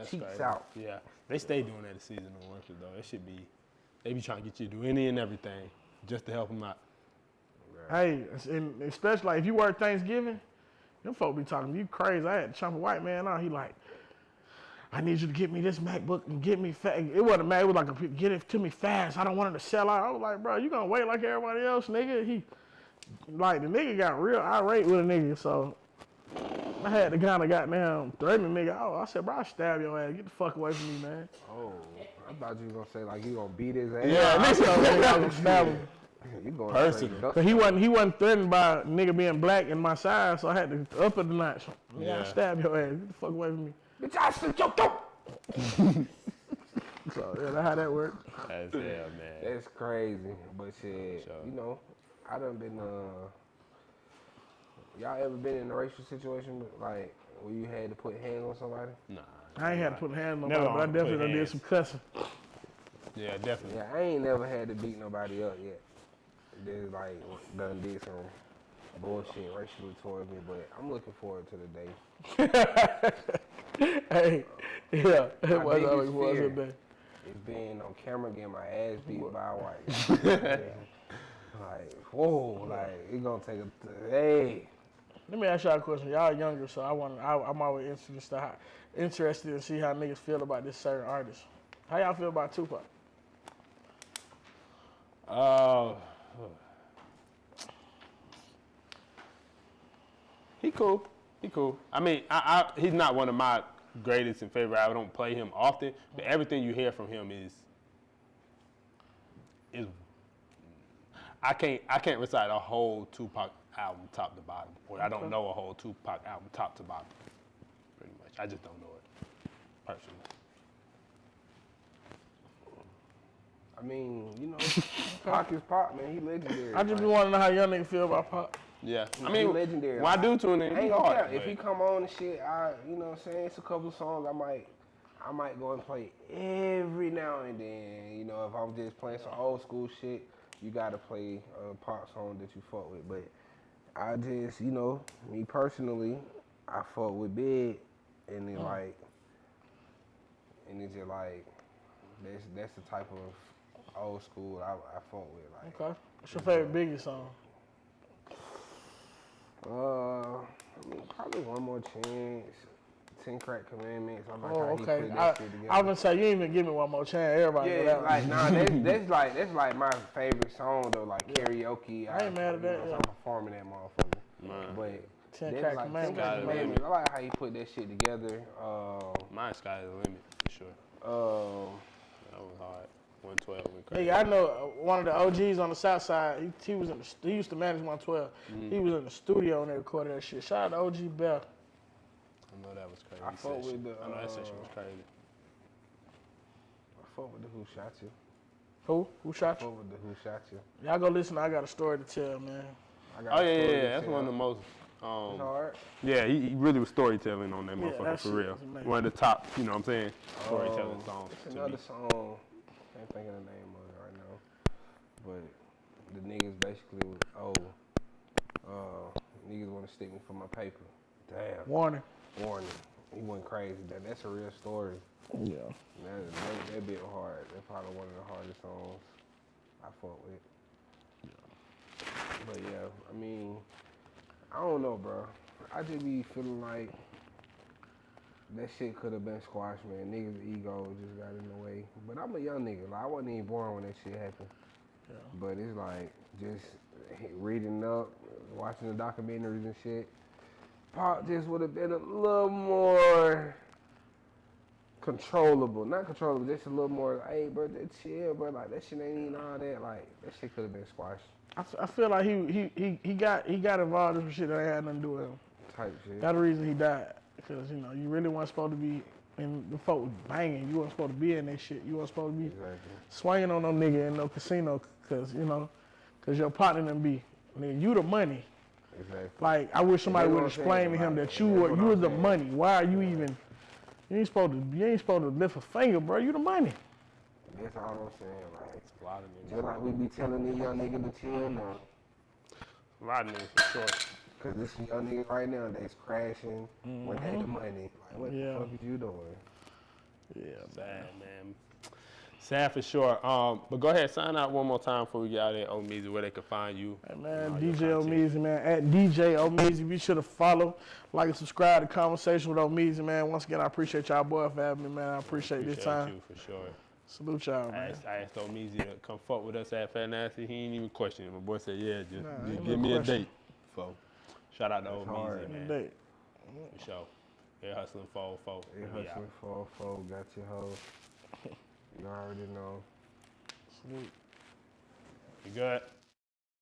Cheeks out. Yeah, they stay doing that to seasonal workers though. It should be, they be trying to get you to do any and everything just to help them out. Hey, and especially like if you work Thanksgiving, them folk be talking, you crazy. I had to chomp a white man out. He like, I need you to get me this MacBook and get me fast. It wasn't a Mac, it was like, get it to me fast. I don't want it to sell out. I was like, bro, you gonna wait like everybody else, nigga? Like the nigga got real irate with a nigga, so I had to kind of goddamn threaten the nigga. Oh, I said, bro, I'll stab your ass. Get the fuck away from me, man. Oh, I thought you was gonna say like you gonna beat his ass. Yeah, nigga, I was gonna stab him. You going personal. Cause he wasn't threatened by a nigga being black in my size, so I had to up it the notch. Yeah, I'll stab your ass. Get the fuck away from me. Bitch, I slit your throat. So yeah, that's how that worked. That's man. That's crazy, but shit, you know, I done been. Y'all ever been in a racial situation like where you had to put hands on somebody? Nah. I ain't had to put hands on nobody, but I definitely done did some cussing. Yeah, definitely. Yeah, I ain't never had to beat nobody up yet. Just like done did some bullshit racially towards me, but I'm looking forward to the day. Hey, yeah, it was always a day. It's being on camera getting my ass beat by a white. Like, whoa, like it gonna take hey. Let me ask y'all a question. Y'all younger, so I'm always interested to see how niggas feel about this certain artist. How y'all feel about Tupac? He cool. I mean, he's not one of my greatest and favorite. I don't play him often, but everything you hear from him is I can't recite a whole Tupac album top to bottom, or I don't know a whole Tupac album top to bottom. Pretty much, I just don't know it personally. I mean, you know, Pac is Pac, man. He legendary. I just be wanting to know how young niggas feel about Pac. Yeah, I mean, legendary. When I do tune in, I ain't gonna care. If he come on and shit, you know what I'm saying? It's a couple of songs I might go and play every now and then. You know, if I'm just playing some old school shit, you gotta play a Pac song that you fuck with. But I just, you know, me personally, I fuck with Big, and then like, and it's just like, that's the type of old school I fuck with. Like, Okay. What's your favorite Biggie song? I mean, probably One More Chance, 10 Crack Commandments. I like how he okay. put that shit together. I was gonna say you ain't even give me one more chance. Everybody know that. Like that's like my favorite song though. Like karaoke. I ain't mad at that. I'm performing that motherfucker. Man. But 10 That's Crack like Commandments. Sky's the limit. I like how you put that shit together. Mine's Sky's the limit for sure. That was hard. 112 and crazy. Hey, I know one of the OGs on the South Side. He was in the, he used to manage 112. He was in the studio and they recorded that shit. Shout out to OG Bell. I know that was crazy. I fuck with the. I know that session was crazy. I fuck with the Who Shot You. Who shot I you? fuck with the Who Shot You. Y'all go listen. I got a story to tell, man. I got Oh a story to yeah. That's tell. one of the most. It's hard. Yeah, he really was storytelling on that Yeah, motherfucker that for shit real. was amazing. One of the top, you know what I'm saying, storytelling songs It's to me. another song. Can't think of the name of it right now. But the niggas basically was, niggas want to stick me for my paper. Damn. Warning. Warning. He went crazy. That's a real story. Yeah. That bit hard. That's probably one of the hardest songs I fuck with. But yeah, I mean, I don't know, bro. I just be feeling like that shit could have been squashed, man. Niggas' ego just got in the way. But I'm a young nigga. Like, I wasn't even born when that shit happened. Yeah. But it's like just reading up, watching the documentaries and shit. Pop just would have been a little more controllable. Not controllable, just a little more like, hey, bro, that chill, bro. Like, that shit ain't even all that. Like, that shit could have been squashed. I feel like he got involved in some shit that ain't had nothing to do with him. Type shit. That's the reason he died. Because, you know, you really weren't supposed to be in the folk banging. You weren't supposed to be in that shit. You weren't supposed to be Exactly. swinging on no nigga in no casino because, you know, because your partner done be. Nigga, you the money. Exactly. Like, I wish somebody And would that's what I'm explain to saying, him like, that and that's what you were I'm the saying. money. Why are you even, you ain't supposed to lift a finger, bro. You the money. That's all I'm saying. Like, A lot of niggas. just like we be telling these young niggas to chill now. A lot of niggas for sure. Cause this young niggas right now, they's crashing when they the money. Like, what Yeah. the fuck is you doing? Yeah, Sad, man. Sad for sure. But go ahead, sign out one more time before we get out of there, Omeezy, where they can find you. Hey, man, all your DJ content. Omeezy, man, at DJ Omeezy. Be sure to follow, like, and subscribe to Conversation with Omeezy, man. Once again, I appreciate y'all boy for having me, man. I appreciate this time. you for sure. Salute y'all, man. I asked Omeezy to come fuck with us at Fat Nasty. He ain't even question it. My boy said, yeah, just ain't give no me a question. date. So, shout out to That's Omeezy, hard. man. Date. For sure. EarHustlin404. EarHustlin404, got your hoe. You already know. Salute. You good?